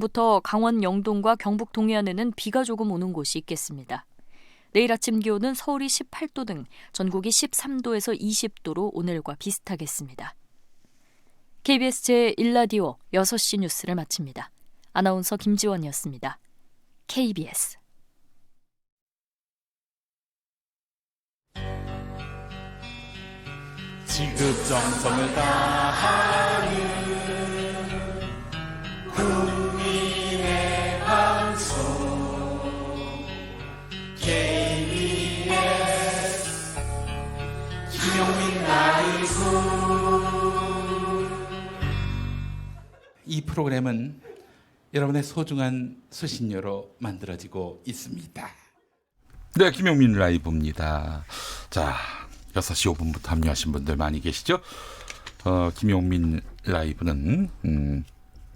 부터 강원 영동과 경북 동해안에는 비가 조금 오는 곳이 있겠습니다. 내일 아침 기온은 서울이 18도 등 전국이 13도에서 20도로 오늘과 비슷하겠습니다. KBS 제1라디오 6시 뉴스를 마칩니다. 아나운서 김지원이었습니다. KBS 지극정성을 다하는 국민의 방송 KBS 김용민 라이브. 이 프로그램은 여러분의 소중한 수신료로 만들어지고 있습니다. 네, 김용민 라이브입니다. 자, 6시 5분부터 합류하신 분들 많이 계시죠? 김용민 라이브는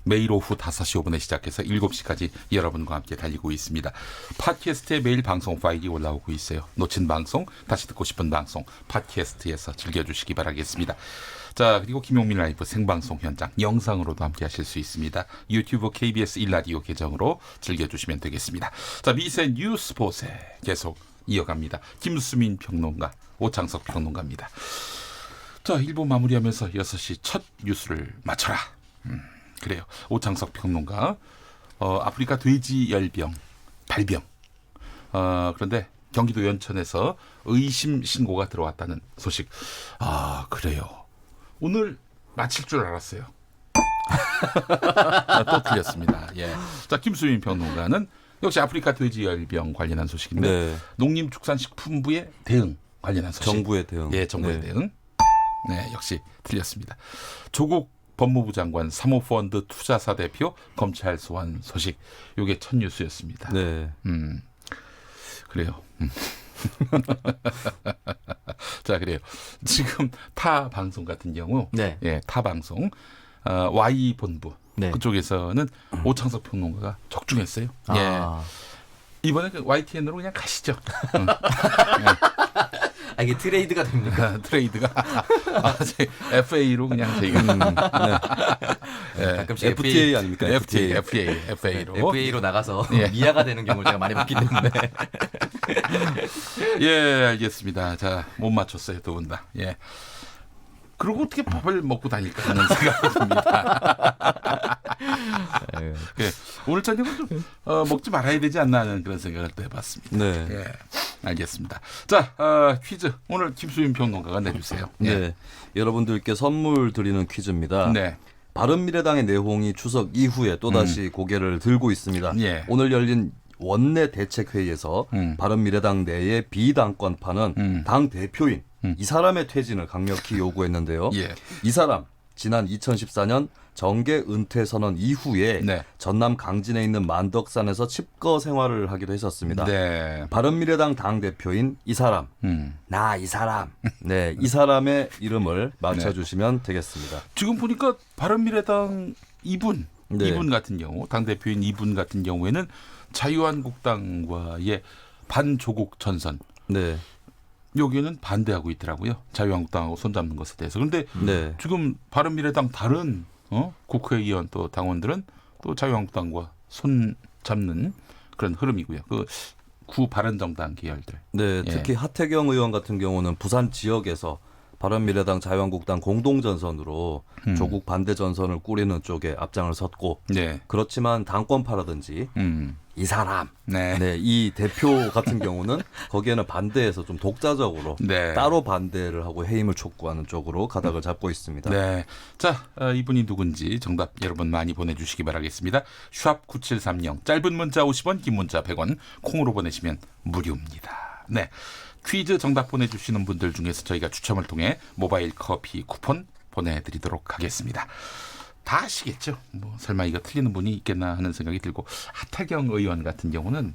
매일 오후 5시 5분에 시작해서 7시까지 여러분과 함께 달리고 있습니다. 팟캐스트에 매일 방송 파일이 올라오고 있어요. 놓친 방송, 다시 듣고 싶은 방송 팟캐스트에서 즐겨주시기 바라겠습니다. 자, 그리고 김용민 라이브 생방송 현장 영상으로도 함께 하실 수 있습니다. 유튜브 KBS 1라디오 계정으로 즐겨주시면 되겠습니다. 자, 미세 뉴스 보세 계속 이어갑니다. 김수민 평론가, 오창석 평론가입니다. 자, 1부 마무리하면서 6시 첫 뉴스를 맞춰라. 그래요. 오창석 평론가, 아프리카 돼지 열병, 발병. 그런데 경기도 연천에서 의심 신고가 들어왔다는 소식. 아, 그래요. 오늘 마칠 줄 알았어요. 또 틀렸습니다. 예. 자, 김수민 평론가는 역시 아프리카 돼지 열병 관련한 소식인데 네. 농림축산식품부의 대응 관련한 소식. 정부의 대응. 예, 정부의 네. 대응. 네, 역시 틀렸습니다. 조국 법무부 장관 사모펀드 투자사 대표 검찰 소환 소식. 이게 첫 뉴스였습니다. 네. 그래요. 자, 그래요. 지금 타 방송 같은 경우, 네. 예, 타 방송, Y 본부 네. 그쪽에서는 오창석 평론가가 적중했어요. 아. 예. 이번에 그 YTN으로 그냥 가시죠. 아, 이게 트레이드가 됩니까? 트레이드가 FA로 그냥 저희가 가끔씩 FTA 아닙니까? FA로 FA로 나가서 예. 미아가 되는 경우를 제가 많이 봤기 때문에. 예, 알겠습니다. 자, 못 맞췄어요, 두 분 다. 예. 그리고 어떻게 밥을 먹고 다닐까 하는 생각이 듭니다. 예, 오늘 저녁은 좀 먹지 말아야 되지 않나 하는 그런 생각을 또 해봤습니다. 네. 예, 알겠습니다. 자, 퀴즈 오늘 김수민 평론가가 내주세요. 예. 네. 여러분들께 선물 드리는 퀴즈입니다. 네. 바른미래당의 내홍이 추석 이후에 또다시 고개를 들고 있습니다. 예. 오늘 열린 원내 대책회의에서 바른미래당 내의 비당권파는 당 대표인 이 사람의 퇴진을 강력히 요구했는데요. 예. 이 사람 지난 2014년 정계 은퇴 선언 이후에 네. 전남 강진에 있는 만덕산에서 칩거 생활을 하기도 했었습니다. 네. 바른미래당 당 대표인 이 사람, 나 이 사람, 네, 이 사람의 이름을 맞춰주시면 되겠습니다. 지금 보니까 바른미래당 이분 같은 경우 당 대표인 이분 같은 경우에는 자유한국당과의 반조국 전선. 네. 여기는 반대하고 있더라고요. 자유한국당하고 손잡는 것에 대해서. 그런데 네. 지금 바른미래당 다른 국회의원 또 당원들은 또 자유한국당과 손잡는 그런 흐름이고요. 그 구바른정당 계열들. 네, 특히 하태경 의원 같은 경우는 부산 지역에서 바른미래당 자유한국당 공동전선으로 조국 반대 전선을 꾸리는 쪽에 앞장을 섰고 네. 그렇지만 당권파라든지 이 사람, 네. 네, 이 대표 같은 경우는 거기에는 반대해서 좀 독자적으로 네. 따로 반대를 하고 해임을 촉구하는 쪽으로 가닥을 잡고 있습니다. 네. 자, 이분이 누군지 정답 여러분 많이 보내주시기 바라겠습니다. 샵 9730 짧은 문자 50원 긴 문자 100원 콩으로 보내시면 무료입니다. 네. 퀴즈 정답 보내주시는 분들 중에서 저희가 추첨을 통해 모바일 커피 쿠폰 보내드리도록 하겠습니다. 다 아시겠죠? 뭐 설마 이거 틀리는 분이 있겠나 하는 생각이 들고 하태경 의원 같은 경우는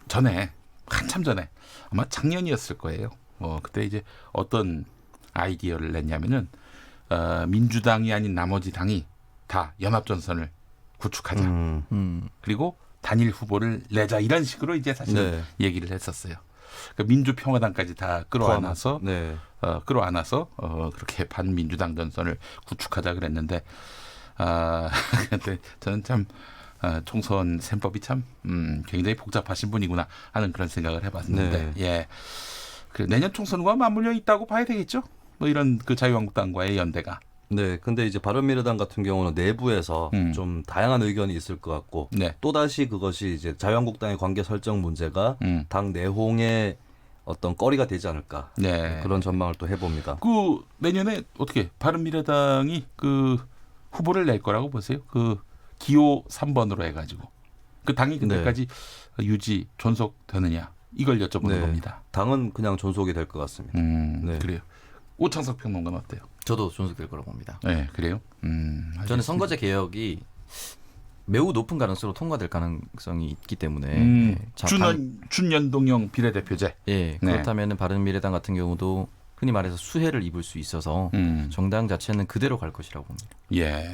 전에 한참 전에 아마 작년이었을 거예요. 그때 이제 어떤 아이디어를 냈냐면은 민주당이 아닌 나머지 당이 다 연합전선을 구축하자. 그리고 단일 후보를 내자 이런 식으로 이제 사실 얘기를 했었어요. 그러니까 민주평화당까지 다 끌어안아서 그렇게 반민주당 전선을 구축하자 그랬는데 근데 저는 참 총선 셈법이 참 굉장히 복잡하신 분이구나 하는 그런 생각을 해봤는데, 예, 그 내년 총선과 맞물려 있다고 봐야 되겠죠. 뭐 이런 그 자유한국당과의 연대가. 네, 근데 이제 바른미래당 같은 경우는 내부에서 좀 다양한 의견이 있을 것 같고, 네. 또 다시 그것이 이제 자유한국당의 관계 설정 문제가 당 내홍의 어떤 거리가 되지 않을까. 네. 그런 전망을 또 해봅니다. 그 내년에 어떻게 바른미래당이 그 후보를 낼 거라고 보세요? 그 기호 3번으로 해가지고 그 당이 근데까지 유지 존속되느냐 이걸 여쭤보는 겁니다. 당은 그냥 존속이 될 것 같습니다. 네. 그래요. 오창석 평론가는 어때요? 저도 존속될 거라고 봅니다. 네, 그래요. 알겠습니다. 저는 선거제 개혁이 매우 높은 가능성으로 통과될 가능성이 있기 때문에 준연동형 비례대표제. 예, 그렇다면 바른미래당 같은 경우도 흔히 말해서 수혜를 입을 수 있어서 정당 자체는 그대로 갈 것이라고 봅니다. 예,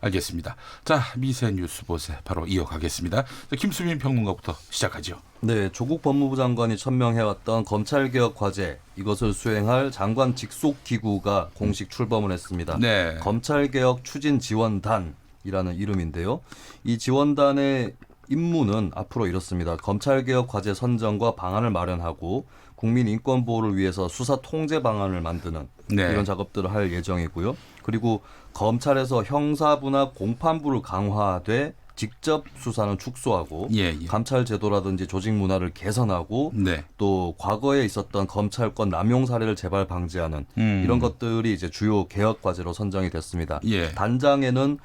알겠습니다. 자, 미세 뉴스 보세 바로 이어가겠습니다. 김수민 평론가부터 시작하죠. 네, 조국 법무부 장관이 천명해왔던 검찰개혁 과제 이것을 수행할 장관 직속 기구가 공식 출범을 했습니다. 네. 검찰개혁 추진지원단이라는 이름인데요. 이 지원단의 임무는 앞으로 이렇습니다. 검찰개혁 과제 선정과 방안을 마련하고 국민 인권 보호를 위해서 수사 통제 방안을 만드는 이런 작업들을 할 예정이고요. 그리고 검찰에서 형사부나 공판부를 강화돼 직접 수사는 축소하고 감찰 제도라든지 조직 문화를 개선하고 또 과거에 있었던 검찰권 남용 사례를 재발 방지하는 이런 것들이 이제 주요 개혁 과제로 선정이 됐습니다. 단장에는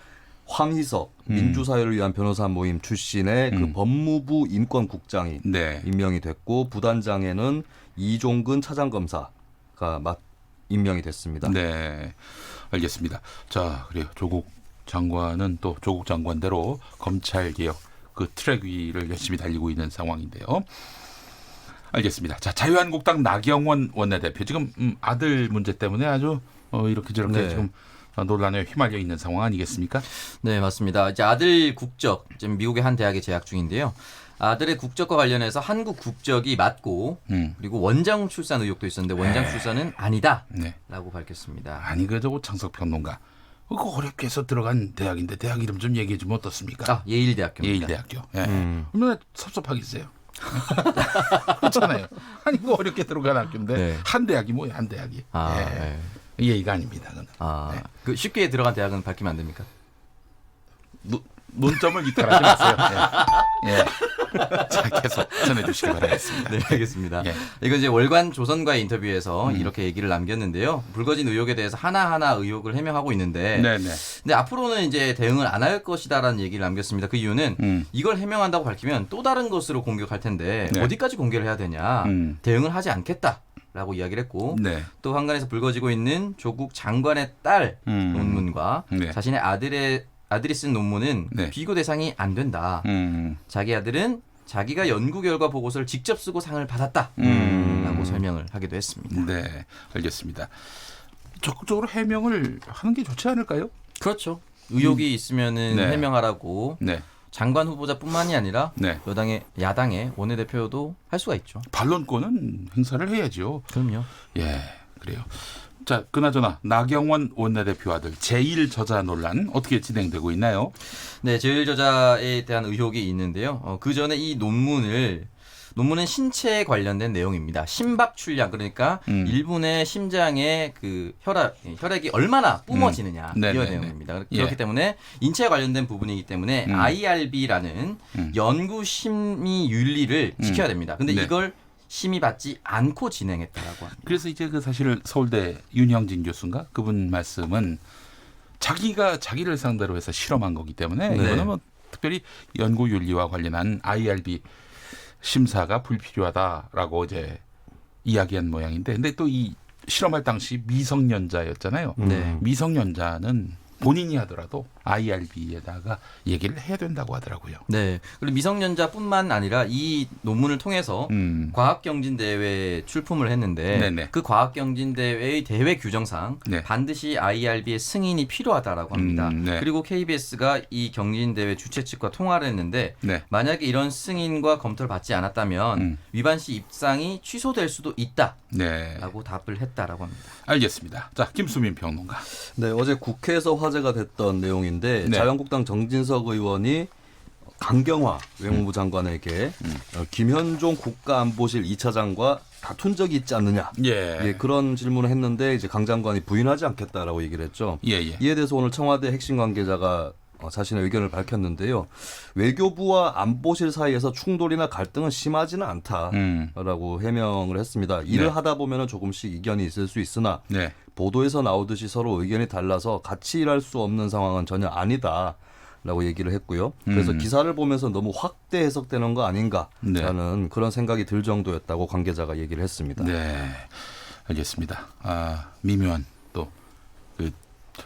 황희석 민주사회를 위한 변호사 모임 출신의 그 법무부 인권국장이 임명이 됐고 부단장에는 이종근 차장검사가 임명이 됐습니다. 네, 알겠습니다. 자, 그래요. 조국 장관은 또 조국 장관대로 검찰개혁 그 트랙 위를 열심히 달리고 있는 상황인데요. 알겠습니다. 자, 자유한국당 나경원 원내대표 지금 아들 문제 때문에 아주 이렇게 저렇게 지금 논란에 휘말려 있는 상황 아니겠습니까? 네, 맞습니다. 이제 아들 국적 지금 미국의 한 대학에 재학 중인데요. 아들의 국적과 관련해서 한국 국적이 맞고 그리고 원장 출산 의혹도 있었는데 원장 출산은 아니다라고 밝혔습니다. 아니 그저 오창석 평론가 그거 어렵게 해서 들어간 대학인데 대학 이름 좀 얘기해 주면 어떻습니까? 예일대학교입니다. 예일대학교. 얼마나 섭섭하겠어요. 그렇잖아요. 아니 그거 어렵게 들어간 학교인데 한 대학이 뭐야 한 대학이. 예의가 아닙니다. 그건. 그 쉽게 들어간 대학은 밝히면 안 됩니까? 논점을 이탈하지 마세요. 자, 계속 전해주시기 바라겠습니다. 네, 알겠습니다. 이건 이제 월간 조선과의 인터뷰에서 이렇게 얘기를 남겼는데요. 불거진 의혹에 대해서 하나하나 의혹을 해명하고 있는데, 근데 앞으로는 이제 대응을 안 할 것이다라는 얘기를 남겼습니다. 그 이유는 이걸 해명한다고 밝히면 또 다른 것으로 공격할 텐데 어디까지 공개를 해야 되냐, 대응을 하지 않겠다. 라고 이야기를 했고 또 한간에서 불거지고 있는 조국 장관의 딸 논문과 자신의 아들이 쓴 논문은 비교 대상이 안 된다. 자기 아들은 자기가 연구 결과 보고서를 직접 쓰고 상을 받았다라고 설명을 하기도 했습니다. 네, 알겠습니다. 적극적으로 해명을 하는 게 좋지 않을까요? 그렇죠. 의혹이 있으면은 해명하라고. 장관 후보자뿐만이 아니라 야당의 원내대표도 할 수가 있죠. 반론권은 행사를 해야죠. 그럼요. 예, 그래요. 자, 그나저나 나경원 원내대표 아들 제1저자 논란 어떻게 진행되고 있나요? 네, 제1저자에 대한 의혹이 있는데요. 그 전에 이 논문은 신체에 관련된 내용입니다. 심박 출량, 그러니까 일본의 심장의 그 혈액이 얼마나 뿜어지느냐 이런 내용입니다. 그렇기 때문에 인체에 관련된 부분이기 때문에 IRB라는 연구 심의 윤리를 지켜야 됩니다. 근데 이걸 심의받지 않고 진행했다라고 합니다. 그래서 이제 그 사실 서울대 윤형진 교수인가 그분 말씀은 자기가 자기를 상대로 해서 실험한 거기 때문에 이거는 뭐 특별히 연구 윤리와 관련한 IRB 심사가 불필요하다라고 이제 이야기한 모양인데, 근데 또 이 실험할 당시 미성년자였잖아요. 미성년자는 본인이 하더라도 IRB에다가 얘기를 해야 된다고 하더라고요. 네. 그리고 미성년자뿐만 아니라 이 논문을 통해서 과학경진대회에 출품을 했는데 그 과학경진대회의 대회 규정상 반드시 IRB의 승인이 필요하다라고 합니다. 그리고 KBS가 이 경진대회 주최 측과 통화를 했는데 만약에 이런 승인과 검토를 받지 않았다면 위반 시 입상이 취소될 수도 있다라고 답을 했다라고 합니다. 알겠습니다. 자, 김수민 평론가. 네, 어제 국회에서 화제가 됐던 내용인데 내용인데 네. 자유한국당 정진석 의원이 강경화 외무부 장관에게 김현종 국가안보실 2차장과 다툰 적이 있지 않느냐. 예, 그런 질문을 했는데 이제 강 장관이 부인하지 않겠다라고 얘기를 했죠. 예. 이에 대해서 오늘 청와대 핵심 관계자가 자신의 의견을 밝혔는데요. 외교부와 안보실 사이에서 충돌이나 갈등은 심하지는 않다라고 해명을 했습니다. 일을 네. 하다 보면 조금씩 이견이 있을 수 있으나 네. 보도에서 나오듯이 서로 의견이 달라서 같이 일할 수 없는 상황은 전혀 아니다라고 얘기를 했고요. 그래서 기사를 보면서 너무 확대 해석되는 거 아닌가라는 네. 그런 생각이 들 정도였다고 관계자가 얘기를 했습니다. 네. 알겠습니다. 미묘한 또 그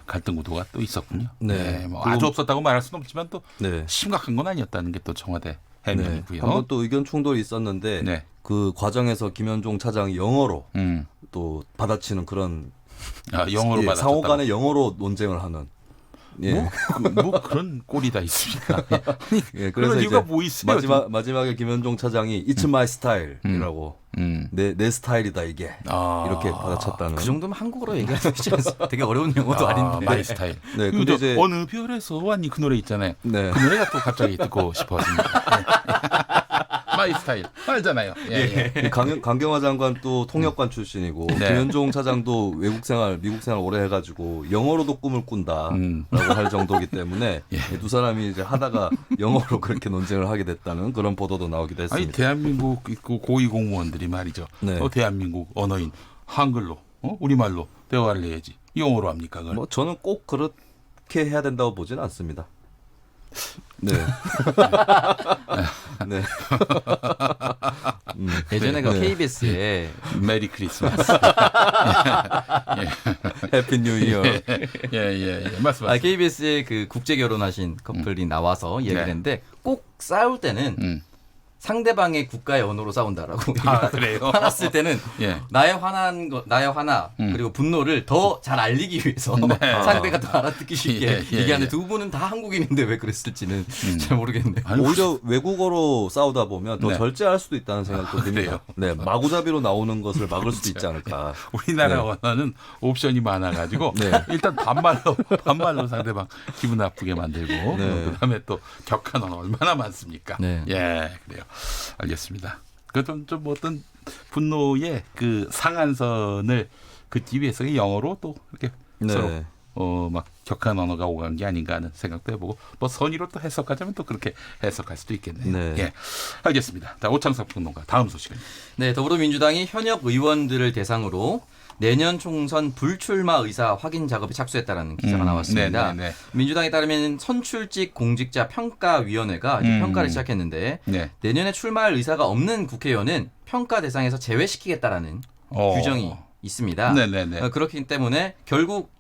갈등 구도가 또 있었군요. 네. 뭐 아주 없었다고 말할 수는 없지만 또 네. 심각한 건 아니었다는 게 또 청와대 해명이고요. 한번 또 의견 충돌이 있었는데 네. 그 과정에서 김현종 차장이 영어로 또 받아치는 그런 영어로 받았다. 상호 간에 영어로 논쟁을 하는. 예. 뭐 그런 꼴이 다 있습니까? 아니, 예, 그런 이유가 뭐 있어요? 마지막에 김현종 차장이 It's my style이라고 내 스타일이다 이게 이렇게 받아쳤다는. 그 정도면 한국어로 얘기하면 되지 않습니까? 되게 어려운 용어도 아닌데. 마이 스타일. 네, 근데 이제 어느 별에서 왔니 그 노래 있잖아요. 네. 그 노래가 또 갑자기 듣고 싶어집니다. 마이 스타일 알잖아요. 예. 강경화 장관 또 통역관 출신이고 네. 김현종 차장도 미국 생활 오래 해가지고 영어로도 꿈을 꾼다라고 할 정도이기 때문에 두 사람이 이제 하다가 영어로 그렇게 논쟁을 하게 됐다는 그런 보도도 나오기도 했습니다. 아니 대한민국 고위 공무원들이 말이죠. 네. 대한민국 언어인 한글로 우리말로 대화를 해야지 영어로 합니까? 그걸? 뭐 저는 꼭 그렇게 해야 된다고 보지는 않습니다. 네. 네. 예전에 그 KBS에 메리 크리스마스. 해피 뉴 이어. 예. 말씀하세요. KBS에 그 국제 결혼하신 커플이 나와서 얘기를 했는데 꼭 싸울 때는 상대방의 국가의 언어로 싸운다라고. 그래요? 화났을 때는 예. 나의 화나 그리고 분노를 더 잘 알리기 위해서 상대가 더 알아듣기 쉽게 얘기하는데 두 분은 다 한국인인데 왜 그랬을지는 잘 모르겠네요. 오히려 외국어로 싸우다 보면 더 절제할 수도 있다는 생각도 듭니다. 네, 마구잡이로 나오는 것을 막을 수도 있지 않을까. 우리나라 언어는 옵션이 많아가지고 일단 반말로 상대방 기분 나쁘게 만들고 그다음에 또 격한 언어 얼마나 많습니까? 네. 예, 그래요. 알겠습니다. 그 좀 어떤 분노의 그 상한선을 긋기 위해서 영어로 또 이렇게 서로 막 격한 언어가 오간 게 아닌가 하는 생각도 해보고 뭐 선의로 또 해석하자면 또 그렇게 해석할 수도 있겠네요. 네. 예, 알겠습니다. 자, 오창석 평론가 다음 소식은. 네, 더불어민주당이 현역 의원들을 대상으로 내년 총선 불출마 의사 확인 작업에 착수했다는 기사가 나왔습니다. 네네네. 민주당에 따르면 선출직 공직자 평가위원회가 이제 평가를 시작했는데 내년에 출마할 의사가 없는 국회의원은 평가 대상에서 제외시키겠다라는 규정이 있습니다. 네네네. 그렇기 때문에 결국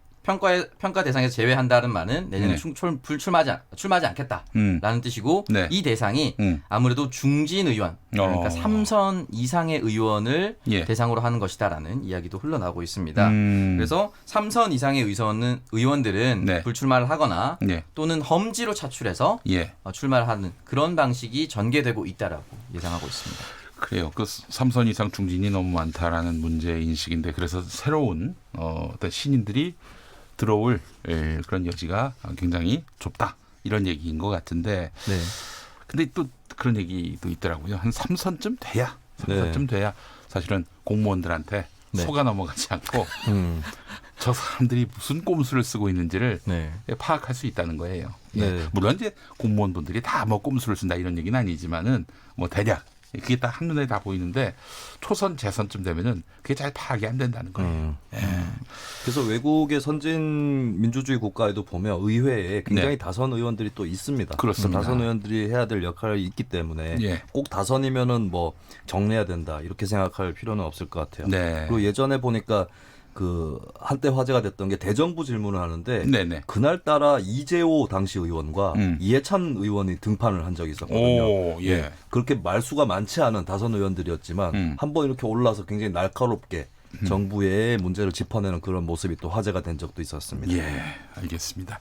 평가 대상에서 제외한다는 말은 내년에 출마하지 않겠다라는 뜻이고 이 대상이 아무래도 중진 의원 그러니까 3선 이상의 의원을 대상으로 하는 것이다라는 이야기도 흘러나오고 있습니다. 그래서 3선 이상의 의원들은 불출마를 하거나 또는 험지로 차출해서 출마를 하는 그런 방식이 전개되고 있다라고 예상하고 있습니다. 그래요. 그 3선 이상 중진이 너무 많다라는 문제 인식인데 그래서 새로운 어떤 신인들이 들어올 그런 여지가 굉장히 좁다 이런 얘기인 것 같은데 근데 또 그런 얘기도 있더라고요. 한 3선쯤 돼야 사실은 공무원들한테 속아 넘어가지 않고 저 사람들이 무슨 꼼수를 쓰고 있는지를 파악할 수 있다는 거예요. 물론 이제 공무원분들이 다 뭐 꼼수를 쓴다 이런 얘기는 아니지만은 뭐 대략 그게 딱 한눈에 다 보이는데 초선 재선쯤 되면은 그게 잘 파악이 안 된다는 거예요. 그래서 외국의 선진 민주주의 국가에도 보면 의회에 굉장히 다선 의원들이 또 있습니다. 그렇습니다. 다선 의원들이 해야 될 역할이 있기 때문에 꼭 다선이면은 뭐 정리해야 된다 이렇게 생각할 필요는 없을 것 같아요. 그리고 예전에 보니까 그 한때 화제가 됐던 게 대정부 질문을 하는데 그날따라 이재호 당시 의원과 이해찬 의원이 등판을 한 적이 있었거든요. 그렇게 말수가 많지 않은 다선 의원들이었지만 한번 이렇게 올라서 굉장히 날카롭게 정부의 문제를 짚어내는 그런 모습이 또 화제가 된 적도 있었습니다. 알겠습니다.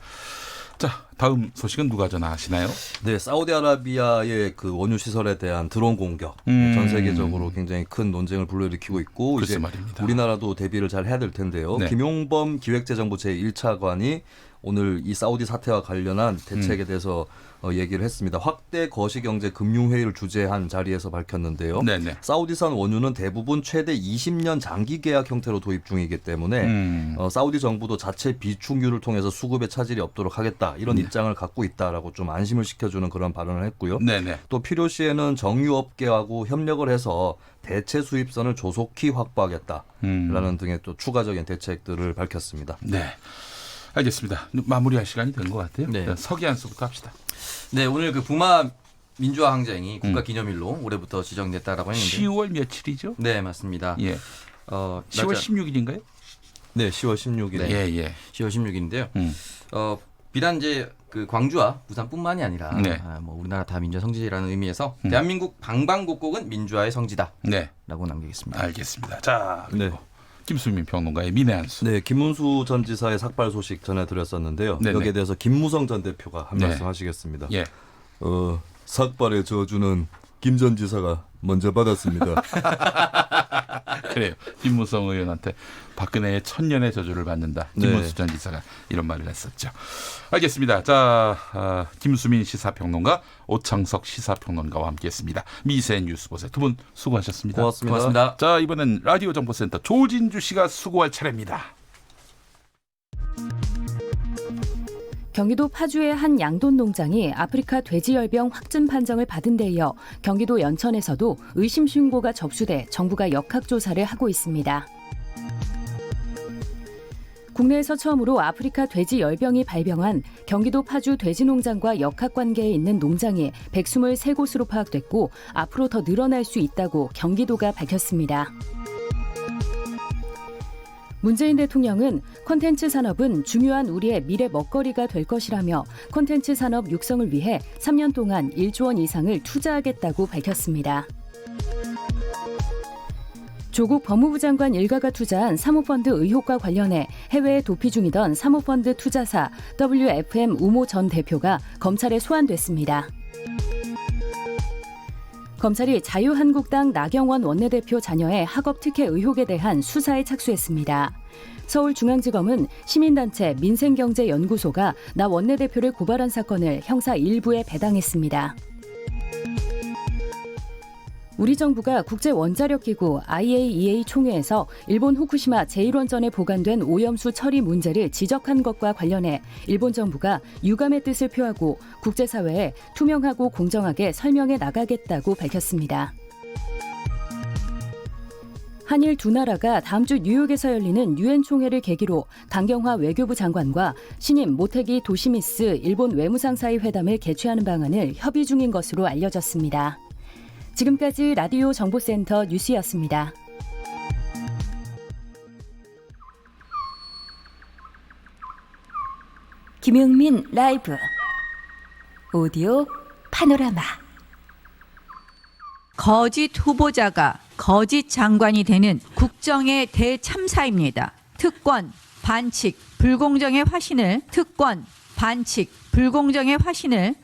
자, 다음 소식은 누가 전하시나요? 네, 사우디아라비아의 그 원유 시설에 대한 드론 공격 전 세계적으로 굉장히 큰 논쟁을 불러일으키고 있고 이제 말입니다. 우리나라도 대비를 잘 해야 될 텐데요. 김용범 기획재정부 제1차관이 오늘 이 사우디 사태와 관련한 대책에 대해서 얘기를 했습니다. 확대 거시경제 금융회의를 주재한 자리에서 밝혔는데요. 네네. 사우디산 원유는 대부분 최대 20년 장기 계약 형태로 도입 중이기 때문에 사우디 정부도 자체 비축유를 통해서 수급에 차질이 없도록 하겠다 이런 입장을 갖고 있다라고 좀 안심을 시켜주는 그런 발언을 했고요. 네네. 또 필요시에는 정유업계하고 협력을 해서 대체 수입선을 조속히 확보하겠다라는 등의 또 추가적인 대책들을 밝혔습니다. 네. 알겠습니다. 마무리할 시간이 된 것 같아요. 네. 서기안수부터 합시다. 네, 오늘 그 부마 민주화 항쟁이 국가기념일로 올해부터 지정됐다라고 했는데 10월 며칠이죠? 네, 맞습니다. 예. 10월 16일인가요? 네, 10월 16일에. 네. 예. 10월 16일인데요. 비단 이제 그 광주와 부산뿐만이 아니라 네. 뭐 우리나라 다 민주화 성지라는 의미에서 대한민국 방방곡곡은 민주화의 성지다라고 네. 남기겠습니다. 알겠습니다. 자, 네. 김수민 평론가의 민해안수. 네, 김문수 전 지사의 삭발 소식 전해드렸었는데요. 네네. 여기에 대해서 김무성 전 대표가 한 네. 말씀 하시겠습니다. 예. 삭발의 저주는 김 전 지사가 먼저 받았습니다. 그래요. 김무성 의원한테 박근혜의 천년의 저주를 받는다. 김문수 전 지사가 이런 말을 했었죠. 알겠습니다. 자, 김수민 시사평론가, 오창석 시사평론가와 함께했습니다. 미세 뉴스보세 두 분 수고하셨습니다. 고맙습니다. 자, 이번엔 라디오 정보센터 조진주 씨가 수고할 차례입니다. 경기도 파주의 한 양돈 농장이 아프리카 돼지열병 확진 판정을 받은 데 이어 경기도 연천에서도 의심 신고가 접수돼 정부가 역학조사를 하고 있습니다. 국내에서 처음으로 아프리카 돼지열병이 발병한 경기도 파주 돼지농장과 역학관계에 있는 농장이 123곳으로 파악됐고 앞으로 더 늘어날 수 있다고 경기도가 밝혔습니다. 문재인 대통령은 콘텐츠 산업은 중요한 우리의 미래 먹거리가 될 것이라며 콘텐츠 산업 육성을 위해 3년 동안 1조 원 이상을 투자하겠다고 밝혔습니다. 조국 법무부 장관 일가가 투자한 사모펀드 의혹과 관련해 해외에 도피 중이던 사모펀드 투자사 WFM 우모 전 대표가 검찰에 소환됐습니다. 검찰이 자유한국당 나경원 원내대표 자녀의 학업 특혜 의혹에 대한 수사에 착수했습니다. 서울중앙지검은 시민단체 민생경제연구소가 나 원내대표를 고발한 사건을 형사 1부에 배당했습니다. 우리 정부가 국제원자력기구 IAEA 총회에서 일본 후쿠시마 제1원전에 보관된 오염수 처리 문제를 지적한 것과 관련해 일본 정부가 유감의 뜻을 표하고 국제사회에 투명하고 공정하게 설명해 나가겠다고 밝혔습니다. 한일 두 나라가 다음 주 뉴욕에서 열리는 유엔 총회를 계기로 강경화 외교부 장관과 신임 모테기 도시미스 일본 외무상사의 회담을 개최하는 방안을 협의 중인 것으로 알려졌습니다. 지금까지 라디오 정보센터 뉴스였습니다. 김용민 라이브 오디오 파노라마. 거짓 후보자가 거짓 장관이 되는 국정의 대참사입니다. 특권, 반칙, 불공정의 화신을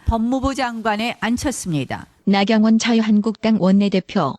법무부 장관에 앉혔습니다. 나경원 자유한국당 원내대표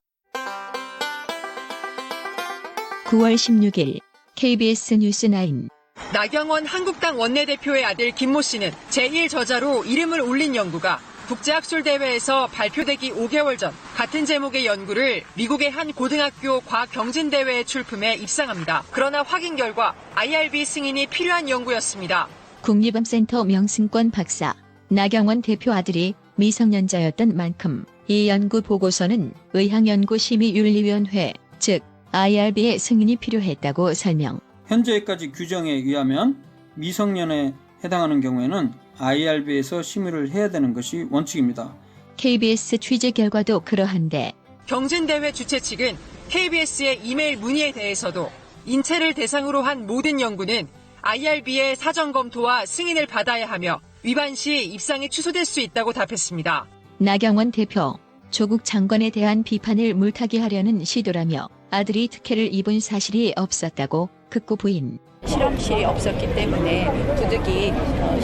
9월 16일 KBS 뉴스9. 나경원 한국당 원내대표의 아들 김모 씨는 제1저자로 이름을 올린 연구가 국제학술대회에서 발표되기 5개월 전 같은 제목의 연구를 미국의 한 고등학교 과학경진대회에 출품해 입상합니다. 그러나 확인 결과 IRB 승인이 필요한 연구였습니다. 국립암센터 명승권 박사 나경원 대표 아들이 미성년자였던 만큼 이 연구 보고서는 의학연구심의윤리위원회, 즉 IRB의 승인이 필요했다고 설명. 현재까지 규정에 의하면 미성년에 해당하는 경우에는 IRB에서 심의를 해야 되는 것이 원칙입니다. KBS 취재 결과도 그러한데 경진대회 주최 측은 KBS의 이메일 문의에 대해서도 인체를 대상으로 한 모든 연구는 IRB의 사전 검토와 승인을 받아야 하며 위반 시 입상이 취소될 수 있다고 답했습니다. 나경원 대표, 조국 장관에 대한 비판을 물타기하려는 시도라며 아들이 특혜를 입은 사실이 없었다고 극구 부인. 실험실이 없었기 때문에 부득이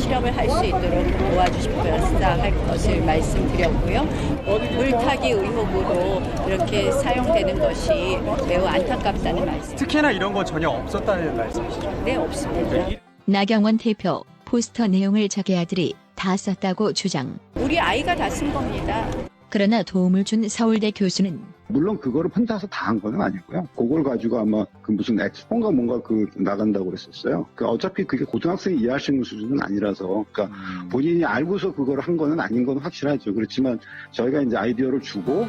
실험을 할 수 있도록 도와주셔야 할 것을 말씀드렸고요. 물타기 의혹으로 이렇게 사용되는 것이 매우 안타깝다는 말씀. 특혜나 이런 거 전혀 없었다는 말씀이시죠? 네, 없습니다. 나경원 대표, 포스터 내용을 자기 아들이 다 썼다고 주장. 우리 아이가 다 쓴 겁니다. 그러나 도움을 준 서울대 교수는 물론 그거를 혼자서 다 한 건 아니고요. 그걸 가지고 아마 그 무슨 엑스폰가 뭔가 나간다고 그랬었어요. 어차피 그게 고등학생이 이해할 수 있는 수준은 아니라서, 그러니까 본인이 알고서 그걸 한 거는 아닌 건 확실하죠. 그렇지만 저희가 이제 아이디어를 주고.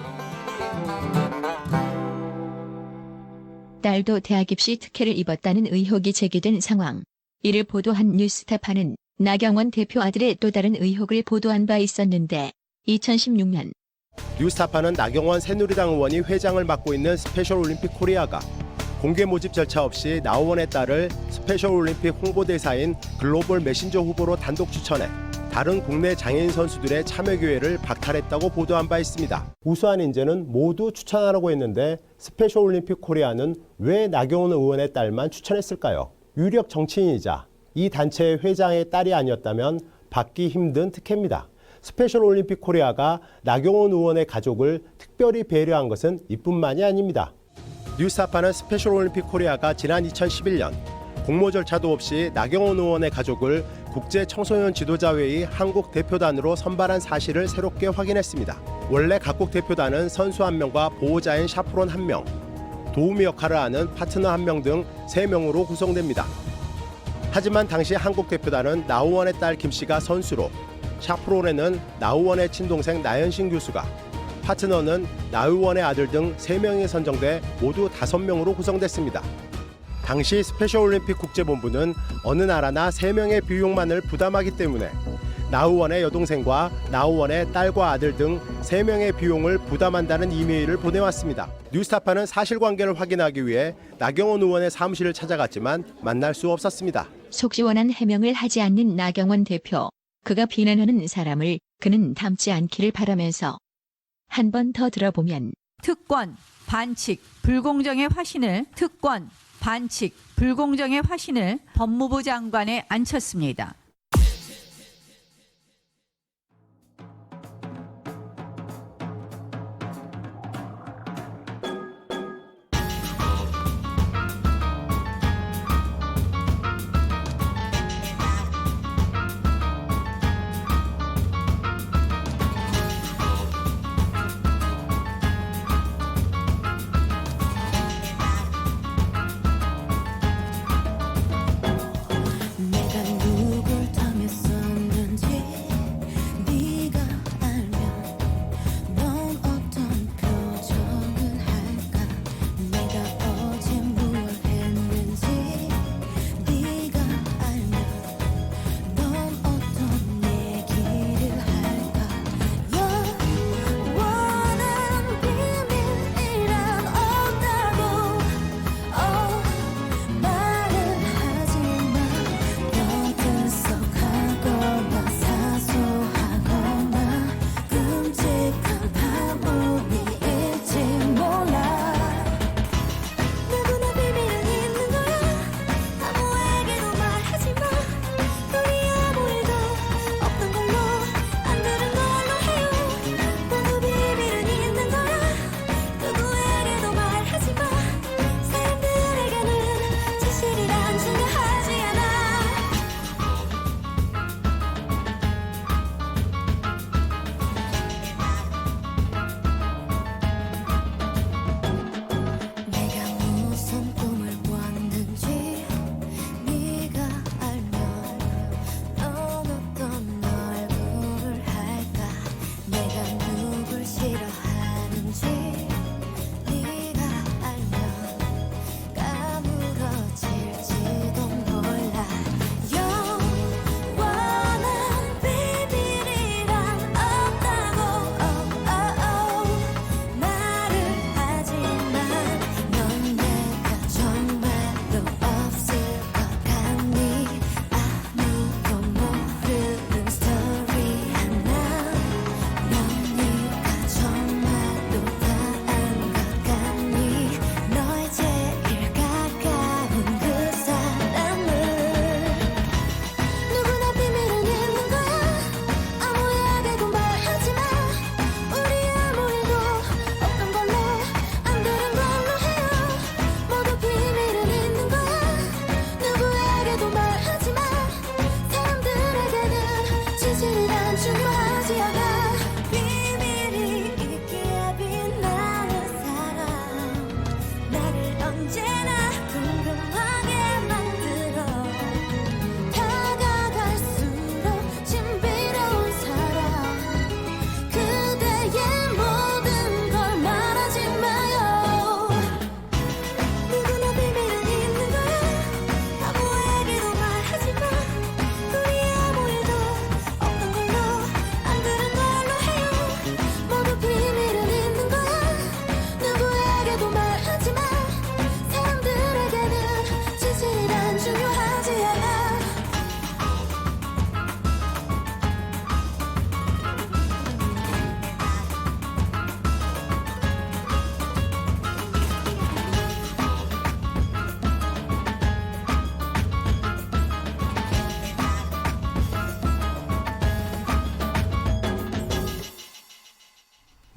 딸도 대학 입시 특혜를 입었다는 의혹이 제기된 상황. 이를 보도한 뉴스타파는 나경원 대표 아들의 또 다른 의혹을 보도한 바 있었는데 2016년 뉴스타파는 나경원 새누리당 의원이 회장을 맡고 있는 스페셜올림픽 코리아가 공개 모집 절차 없이 나 의원의 딸을 스페셜올림픽 홍보대사인 글로벌 메신저 후보로 단독 추천해 다른 국내 장애인 선수들의 참여 기회를 박탈했다고 보도한 바 있습니다. 우수한 인재는 모두 추천하라고 했는데 스페셜올림픽 코리아는 왜 나경원 의원의 딸만 추천했을까요? 유력 정치인이자 이 단체의 회장의 딸이 아니었다면 받기 힘든 특혜입니다. 스페셜올림픽 코리아가 나경원 의원의 가족을 특별히 배려한 것은 이뿐만이 아닙니다. 뉴스타파는 스페셜올림픽 코리아가 지난 2011년 공모 절차도 없이 나경원 의원의 가족을 국제청소년 지도자회의 한국 대표단으로 선발한 사실을 새롭게 확인했습니다. 원래 각국 대표단은 선수 1명과 보호자인 샤프론 1명, 도우미 역할을 하는 파트너 1명 등 3명으로 구성됩니다. 하지만 당시 한국 대표단은 나 의원의 딸 김 씨가 선수로, 샤프론에는 나 의원의 친동생 나연신 교수가, 파트너는 나 의원의 아들 등 3명이 선정돼 모두 5명으로 구성됐습니다. 당시 스페셜올림픽 국제본부는 어느 나라나 3명의 비용만을 부담하기 때문에 나 의원의 여동생과 나 의원의 딸과 아들 등 3명의 비용을 부담한다는 이메일을 보내왔습니다. 뉴스타파는 사실관계를 확인하기 위해 나경원 의원의 사무실을 찾아갔지만 만날 수 없었습니다. 속시원한 해명을 하지 않는 나경원 대표. 그가 비난하는 사람을 그는 닮지 않기를 바라면서 한 번 더 들어보면 특권, 반칙, 불공정의 화신을 법무부 장관에 앉혔습니다. 내가 누구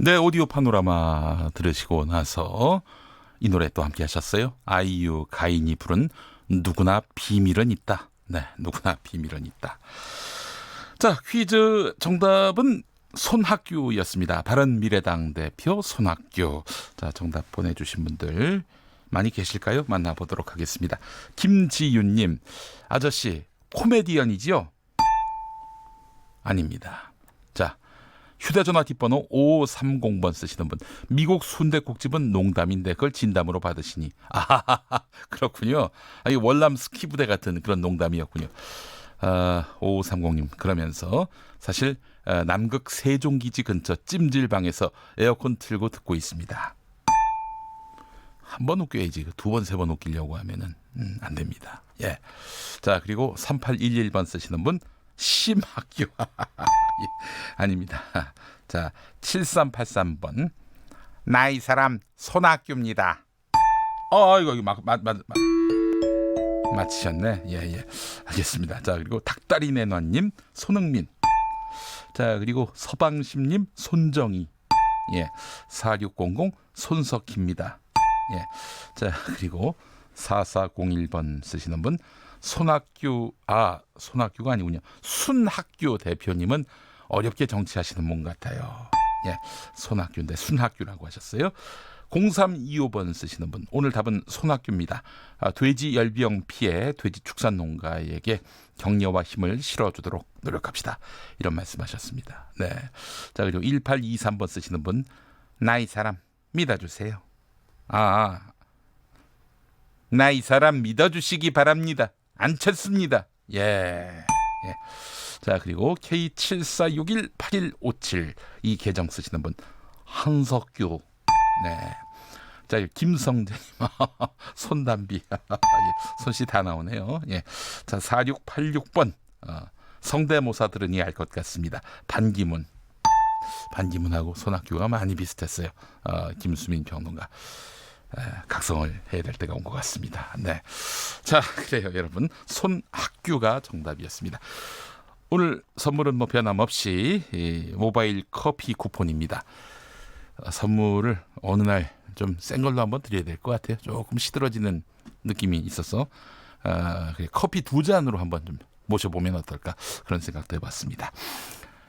네, 오디오 파노라마 들으시고 나서 이 노래 또 함께 하셨어요. 아이유 가인이 부른 누구나 비밀은 있다. 네, 누구나 비밀은 있다. 자, 퀴즈 정답은 손학규였습니다. 바른미래당 대표 손학규. 자, 정답 보내주신 분들 많이 계실까요? 만나보도록 하겠습니다. 김지윤님, 아저씨 코미디언이지요? 아닙니다. 자, 휴대전화 뒷번호 5530번 쓰시는 분, 미국 순댓국집은 농담인데 그걸 진담으로 받으시니 그렇군요. 이 월남 스키부대 같은 그런 농담이었군요. 5530님, 그러면서 사실 남극 세종기지 근처 찜질방에서 에어컨 틀고 듣고 있습니다. 한 번 웃겨야지, 두 번, 세 번 웃기려고 하면은 안 됩니다. 예. 자, 그리고 3811번 쓰시는 분, 심학교. 아닙니다. 자, 7383번, 나이 사람 손학규입니다. 이거 맞히셨네. 예. 알겠습니다. 자, 그리고 닭다리 내놔님 손흥민. 자, 그리고 서방심님 손정희. 예. 4600 손석희입니다. 예. 자, 그리고 4401번 쓰시는 분, 손학규가 아니군요. 순학규 대표님은 어렵게 정치하시는 분 같아요. 예. 손학규인데 순학규라고 하셨어요. 0325번 쓰시는 분, 오늘 답은 손학규입니다. 돼지 열병 피해 돼지 축산농가에게 격려와 힘을 실어주도록 노력합시다. 이런 말씀하셨습니다. 네. 자, 그리고 1823번 쓰시는 분, 나이 사람 믿어주세요. 나이 사람 믿어주시기 바랍니다. 안쳤습니다. 예. 자, 그리고 K74618157 이 계정 쓰시는 분, 한석규. 네. 자, 김성재님 손담비. 손씨 다 나오네요. 예. 자, 4686번 성대모사 들으니 알 것 같습니다. 반기문하고 손학규가 많이 비슷했어요. 김수민 평론가. 각성을 해야 될 때가 온 것 같습니다. 네. 자, 그래요, 여러분. 손학규가 정답이었습니다. 오늘 선물은 뭐 변함없이 모바일 커피 쿠폰입니다. 선물을 어느 날 좀 센 걸로 한번 드려야 될 것 같아요. 조금 시들어지는 느낌이 있어서 커피 2잔으로 한번 좀 모셔보면 어떨까, 그런 생각도 해봤습니다.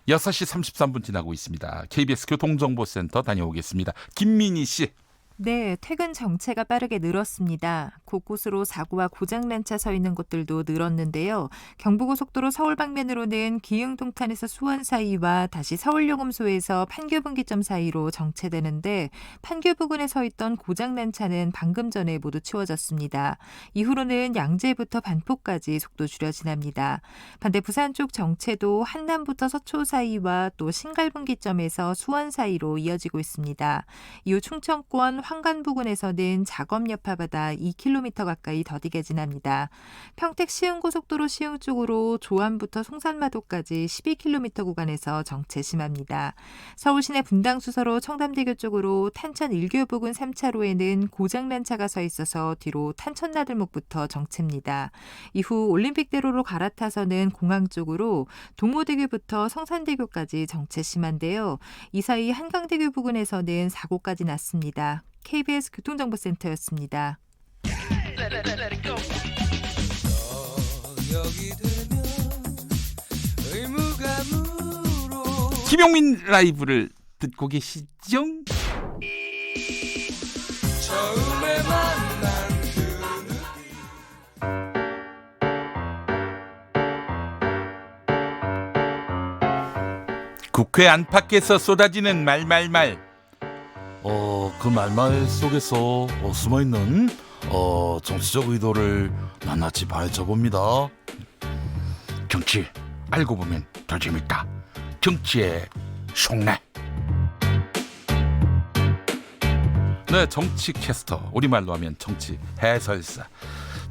6시 33분 지나고 있습니다. KBS 교통정보센터 다녀오겠습니다. 김민희 씨. 네, 퇴근 정체가 빠르게 늘었습니다. 곳곳으로 사고와 고장난 차 서 있는 곳들도 늘었는데요. 경부고속도로 서울 방면으로는 기흥동탄에서 수원 사이와 다시 서울요금소에서 판교분기점 사이로 정체되는데, 판교 부근에 서 있던 고장난 차는 방금 전에 모두 치워졌습니다. 이후로는 양재부터 반포까지 속도 줄여 지납니다. 반대 부산 쪽 정체도 한남부터 서초 사이와 또 신갈분기점에서 수원 사이로 이어지고 있습니다. 이후 충청권 황간 부근에서는 작업 여파받아 2km 가까이 더디게 지납니다. 평택 시흥고속도로 시흥 쪽으로 조암부터 송산마도까지 12km 구간에서 정체 심합니다. 서울 시내 분당 수서로 청담대교 쪽으로 탄천 1교 부근 3차로에는 고장난 차가 서 있어서 뒤로 탄천 나들목부터 정체입니다. 이후 올림픽대로로 갈아타서는 공항 쪽으로 동호대교부터 성산대교까지 정체 심한데요. 이 사이 한강대교 부근에서는 사고까지 났습니다. KBS 교통정보센터였습니다. 김용민 라이브를 듣고 계시죠? 처음에 만난 국회 안팎에서 쏟아지는 말말말. 그 말말 속에서 숨어있는 정치적 의도를 낱낱이 파헤쳐봅니다. 정치 알고 보면 더 재밌다. 정치의 속내. 네, 정치 캐스터, 우리말로 하면 정치 해설사,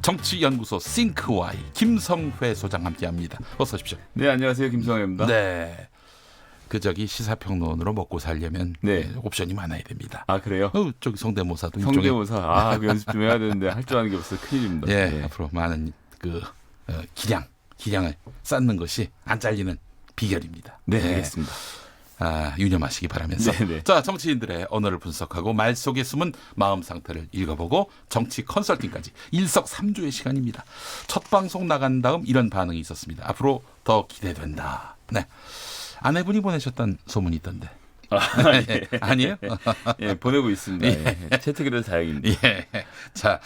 정치연구소 싱크와이 김성회 소장 함께합니다. 어서 오십시오. 네, 안녕하세요. 김성회입니다. 네. 시사평론으로 먹고 살려면 옵션이 많아야 됩니다. 아, 그래요? 저기 성대모사도 성대모사. 그 연습 좀 해야 되는데 할 줄 아는 게 없어서 큰일입니다. 네. 앞으로 많은 기량을 쌓는 것이 안 잘리는 비결입니다. 네, 알겠습니다. 유념하시기 바라면서 네네. 자, 정치인들의 언어를 분석하고 말 속에 숨은 마음 상태를 읽어보고 정치 컨설팅까지 일석삼조의 시간입니다. 첫 방송 나간 다음 이런 반응이 있었습니다. 앞으로 더 기대된다. 네, 아내분이 보내셨던 소문이 있던데. 예. 아니에요? 예, 보내고 있습니다. 예. 채택이라서 다행입니다. 예. 자,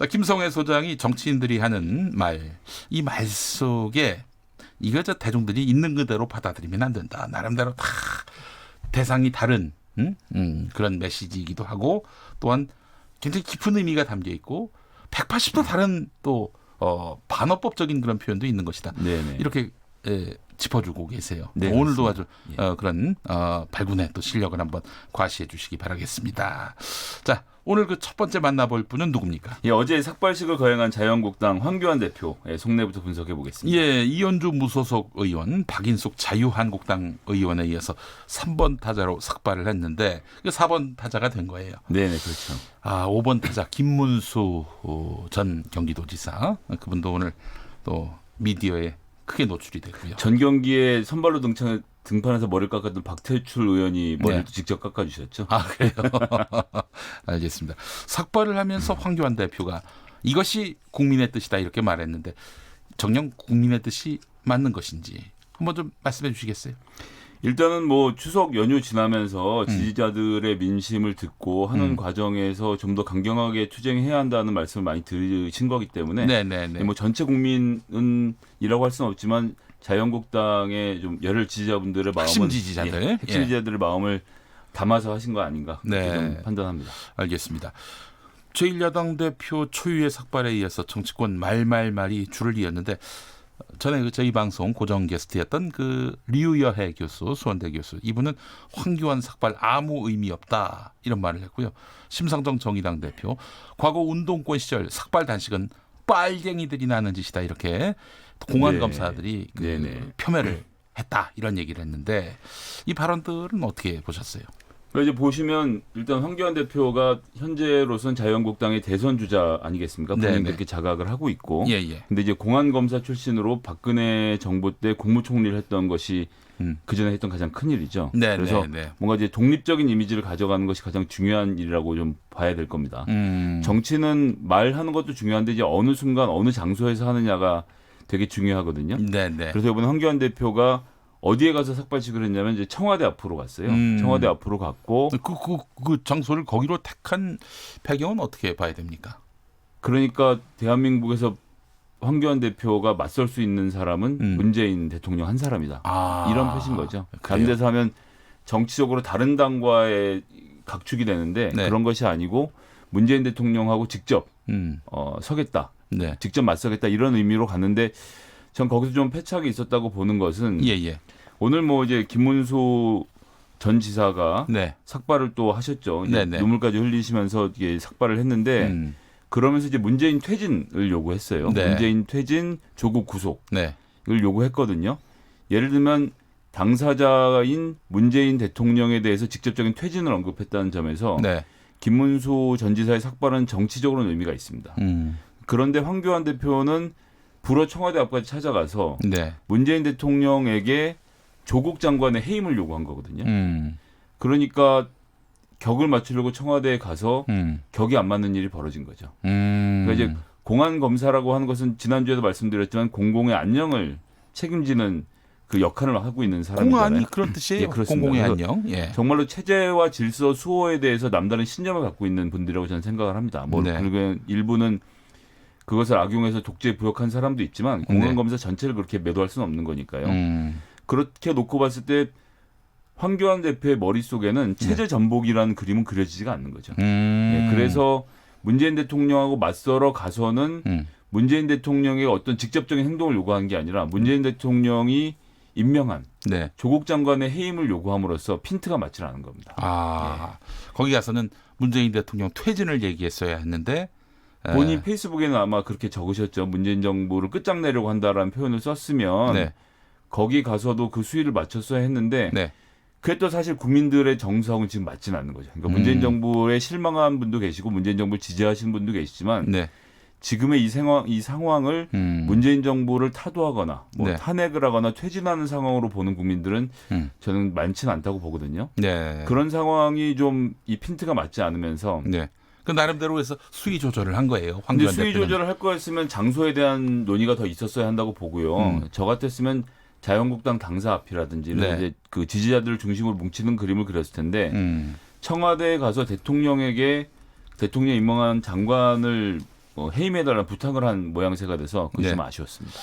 김성회 소장이 정치인들이 하는 말, 이 말 속에 이거 대중들이 있는 그대로 받아들이면 안 된다. 나름대로 다 대상이 다른 그런 메시지이기도 하고 또한 굉장히 깊은 의미가 담겨 있고 180도 다른 또 반어법적인 그런 표현도 있는 것이다. 네네. 이렇게 짚어주고 계세요. 네, 오늘도 그렇습니다. 아주 그런 발군의 또 실력을 한번 과시해 주시기 바라겠습니다. 자, 오늘 그 첫 번째 만나볼 분은 누굽니까? 예, 어제 삭발식을 거행한 자유한국당 황교안 대표 속내부터 분석해 보겠습니다. 예, 이현주 무소속 의원, 박인숙 자유한국당 의원에 이어서 3번 타자로 삭발을 했는데 4번 타자가 된 거예요. 네, 그렇죠. 5번 타자 김문수 전 경기도지사, 그분도 오늘 또 미디어에 크게 노출이 됐고요. 전 경기에 선발로 등판해서 머리를 깎았던 박태출 의원이 머리를 직접 깎아주셨죠. 그래요? 알겠습니다. 삭발을 하면서 황교안 대표가 이것이 국민의 뜻이다 이렇게 말했는데 정녕 국민의 뜻이 맞는 것인지 한번 좀 말씀해 주시겠어요? 일단은 추석 연휴 지나면서 지지자들의 민심을 듣고 하는 과정에서 좀 더 강경하게 투쟁해야 한다는 말씀을 많이 들으신 거기 때문에 전체 국민은이라고 할 수는 없지만 자유한국당의 좀 열혈 지지자분들의 마음은 핵심 지지자들, 핵심 지지자들의 마음을 담아서 하신 거 아닌가 그렇게 좀 판단합니다. 알겠습니다. 제1야당 대표 초유의 삭발에 의해서 정치권 말이 줄을 이었는데 전에 저희 방송 고정 게스트였던 그 류여해 교수, 수원대 교수, 이분은 황교안 삭발 아무 의미 없다 이런 말을 했고요. 심상정 정의당 대표, 과거 운동권 시절 삭발 단식은 빨갱이들이 나는 짓이다 이렇게 공안 검사들이 폄훼를 했다 이런 얘기를 했는데 이 발언들은 어떻게 보셨어요? 이제 보시면 일단 황교안 대표가 현재로서는 자유한국당의 대선 주자 아니겠습니까? 본인 그렇게 자각을 하고 있고. 근데 이제 공안검사 출신으로 박근혜 정부 때 국무총리를 했던 것이 그 전에 했던 가장 큰 일이죠. 그래서 뭔가 이제 독립적인 이미지를 가져가는 것이 가장 중요한 일이라고 좀 봐야 될 겁니다. 정치는 말하는 것도 중요한데 이제 어느 순간 어느 장소에서 하느냐가 되게 중요하거든요. 그래서 이번에 황교안 대표가 어디에 가서 삭발식을 했냐면 이제 청와대 앞으로 갔어요. 청와대 앞으로 갔고 그 장소를 거기로 택한 배경은 어떻게 봐야 됩니까? 그러니까 대한민국에서 황교안 대표가 맞설 수 있는 사람은 문재인 대통령 한 사람이다. 이런 표시인 거죠. 다른 데서 하면 정치적으로 다른 당과의 각축이 되는데 그런 것이 아니고 문재인 대통령하고 직접 서겠다. 직접 맞서겠다 이런 의미로 갔는데 전 거기서 좀 패착이 있었다고 보는 것은 오늘 이제 김문수 전 지사가 삭발을 또 하셨죠. 눈물까지 흘리시면서 이게 삭발을 했는데 그러면서 이제 문재인 퇴진을 요구했어요. 문재인 퇴진, 조국 구속을 요구했거든요. 예를 들면 당사자인 문재인 대통령에 대해서 직접적인 퇴진을 언급했다는 점에서 김문수 전 지사의 삭발은 정치적으로는 의미가 있습니다. 그런데 황교안 대표는 불어 청와대 앞까지 찾아가서 문재인 대통령에게 조국 장관의 해임을 요구한 거거든요. 그러니까 격을 맞추려고 청와대에 가서 격이 안 맞는 일이 벌어진 거죠. 그러니까 이제 공안 검사라고 하는 것은 지난주에도 말씀드렸지만 공공의 안녕을 책임지는 그 역할을 하고 있는 사람이잖아요. 공안이 그런 뜻이에요. 공공의 안녕. 정말로 체제와 질서, 수호에 대해서 남다른 신념을 갖고 있는 분들이라고 저는 생각을 합니다. 그리고 일부는 그것을 악용해서 독재에 부역한 사람도 있지만 공안검사 전체를 그렇게 매도할 수는 없는 거니까요. 그렇게 놓고 봤을 때 황교안 대표의 머릿속에는 체제 전복이라는 그림은 그려지지가 않는 거죠. 그래서 문재인 대통령하고 맞서러 가서는 문재인 대통령의 어떤 직접적인 행동을 요구한 게 아니라 문재인 대통령이 임명한 조국 장관의 해임을 요구함으로써 핀트가 맞지 않은 겁니다. 거기 가서는 문재인 대통령 퇴진을 얘기했어야 했는데 본인 페이스북에는 아마 그렇게 적으셨죠. 문재인 정부를 끝장내려고 한다라는 표현을 썼으면 거기 가서도 그 수위를 맞췄어야 했는데 그게 또 사실 국민들의 정서하고는 지금 맞지는 않는 거죠. 그러니까 문재인 정부에 실망한 분도 계시고 문재인 정부를 지지하시는 분도 계시지만 지금의 이 상황을 문재인 정부를 타도하거나 뭐 네. 탄핵을 하거나 퇴진하는 상황으로 보는 국민들은 저는 많지는 않다고 보거든요. 네. 그런 상황이 좀 이 핀트가 맞지 않으면서 네. 그 나름대로 해서 수위 조절을 한 거예요. 근데 황교안 수위 대표는. 조절을 할 거였으면 장소에 대한 논의가 더 있었어야 한다고 보고요. 저 같았으면 자유한국당 당사 앞이라든지 네. 이제 그 지지자들을 중심으로 뭉치는 그림을 그렸을 텐데 청와대에 가서 대통령에게 대통령 임명한 장관을 해임해달라는 부탁을 한 모양새가 돼서 그것이 네. 좀 아쉬웠습니다.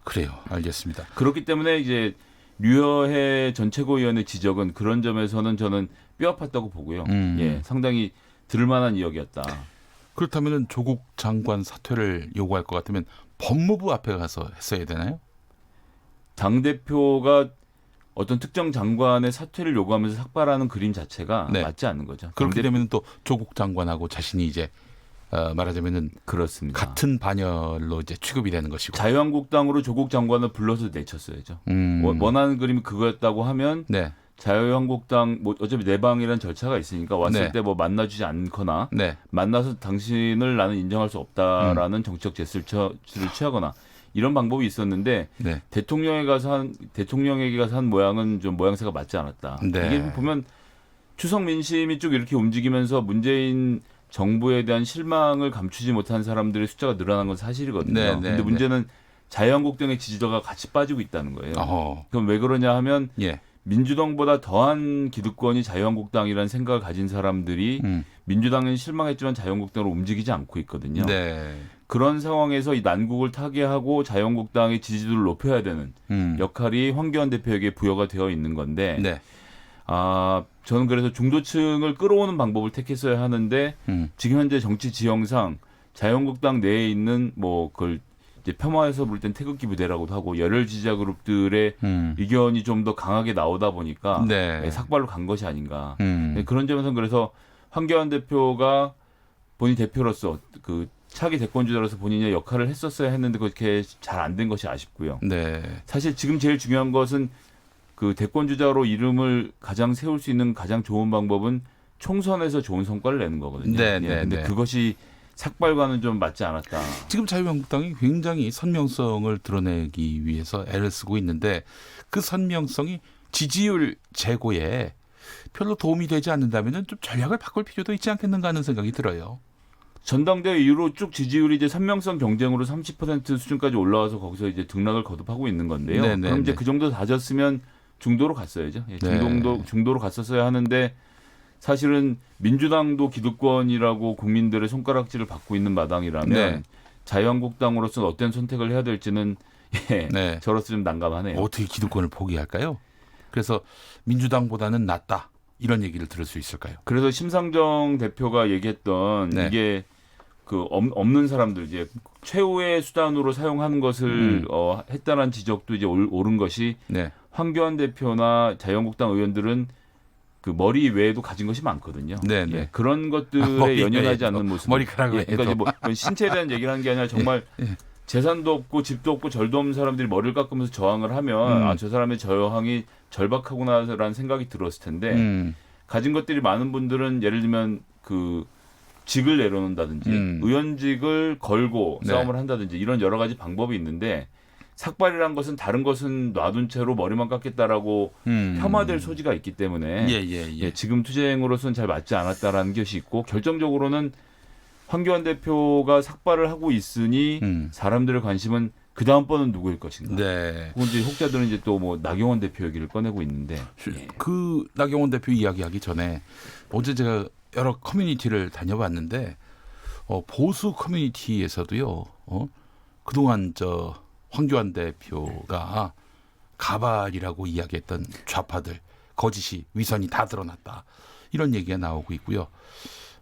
그래요. 알겠습니다. 그렇기 때문에 이제 류여해 전 최고위원의 지적은 그런 점에서는 저는 뼈아팠다고 보고요. 예, 상당히 들을만한 이야기였다. 그렇다면 조국 장관 사퇴를 요구할 것 같으면 법무부 앞에 가서 했어야 되나요? 당대표가 어떤 특정 장관의 사퇴를 요구하면서 삭발하는 그림 자체가 네. 맞지 않는 거죠. 그렇게 되면 또 조국 장관하고 자신이 이제 말하자면은 그렇습니다. 같은 반열로 이제 취급이 되는 것이고. 자유한국당으로 조국 장관을 불러서 내쳤어야죠. 원하는 그림이 그거였다고 하면 네. 자유한국당 뭐 어차피 내방이라는 절차가 있으니까 왔을 네. 때 뭐 만나주지 않거나 네. 만나서 당신을 나는 인정할 수 없다라는 정치적 제스처를 취하거나 이런 방법이 있었는데 네. 대통령에게 가서 한 모양은 좀 모양새가 맞지 않았다. 네. 이게 보면 추석 민심이 쭉 이렇게 움직이면서 문재인 정부에 대한 실망을 감추지 못한 사람들의 숫자가 늘어난 건 사실이거든요. 네, 네, 근데 문제는 자유한국당의 지지도가 같이 빠지고 있다는 거예요. 어허. 그럼 왜 그러냐 하면 예. 민주당보다 더한 기득권이 자유한국당이라는 생각을 가진 사람들이 민주당은 실망했지만 자유한국당으로 움직이지 않고 있거든요. 네. 그런 상황에서 이 난국을 타개하고 자유한국당의 지지도를 높여야 되는 역할이 황교안 대표에게 부여가 되어 있는 건데 네. 저는 그래서 중도층을 끌어오는 방법을 택했어야 하는데 지금 현재 정치 지형상 자유한국당 내에 있는 뭐 그걸 이제 폄하해서 볼 땐 태극기 부대라고도 하고 열혈 지지자 그룹들의 의견이 좀 더 강하게 나오다 보니까 네. 삭발로 간 것이 아닌가. 그런 점에서는 그래서 황교안 대표가 본인 대표로서 그 차기 대권주자로서 본인의 역할을 했었어야 했는데 그렇게 잘 안 된 것이 아쉽고요. 네. 사실 지금 제일 중요한 것은 그 대권주자로 이름을 가장 세울 수 있는 가장 좋은 방법은 총선에서 좋은 성과를 내는 거거든요. 네, 예, 네, 근데 네. 그것이 삭발과는 좀 맞지 않았다. 지금 자유한국당이 굉장히 선명성을 드러내기 위해서 애를 쓰고 있는데 그 선명성이 지지율 제고에 별로 도움이 되지 않는다면 좀 전략을 바꿀 필요도 있지 않겠는가 하는 생각이 들어요. 전당대회 이후로 쭉 지지율이 이제 선명성 경쟁으로 30% 수준까지 올라와서 거기서 이제 등락을 거듭하고 있는 건데요. 네네, 그럼 이제 네. 그 정도 다졌으면 중도로 갔어야죠. 예, 네. 중도로 갔었어야 하는데 사실은 민주당도 기득권이라고 국민들의 손가락질을 받고 있는 마당이라면 네. 자유한국당으로서는 어떤 선택을 해야 될지는 네. 저로서 좀 난감하네요. 어떻게 기득권을 포기할까요? 그래서 민주당보다는 낫다 이런 얘기를 들을 수 있을까요? 그래서 심상정 대표가 얘기했던 네. 이게 그 없는 사람들 이제 최후의 수단으로 사용하는 것을 했다는 지적도 이제 옳은 것이 네. 황교안 대표나 자유한국당 의원들은 그 머리 외에도 가진 것이 많거든요. 네, 네. 예, 그런 것들에 머리 연연하지 외에도, 않는 모습. 머리카락 예, 그러니까 이제 외에도. 뭐 신체에 대한 얘기를 하는 게 아니라 정말 재산도 없고 집도 없고 절도 없는 사람들이 머리를 깎으면서 저항을 하면 저 사람의 저항이 절박하구나라는 생각이 들었을 텐데 가진 것들이 많은 분들은 예를 들면 그 직을 내려놓는다든지 의원직을 걸고 네. 싸움을 한다든지 이런 여러 가지 방법이 있는데 삭발이란 것은 다른 것은 놔둔 채로 머리만 깎겠다라고 폄하될 소지가 있기 때문에 예. 지금 투쟁으로서는 잘 맞지 않았다라는 것이 있고 결정적으로는 황교안 대표가 삭발을 하고 있으니 사람들의 관심은 그 다음번은 누구일 것인가. 네. 혹은 이제 혹자들은 이제 또 뭐 나경원 대표 얘기를 꺼내고 있는데 그 나경원 대표 이야기하기 전에 어제 제가 여러 커뮤니티를 다녀봤는데 보수 커뮤니티에서도요. 그동안 황교안 대표가 가발이라고 이야기했던 좌파들 거짓이 위선이 다 드러났다 이런 얘기가 나오고 있고요.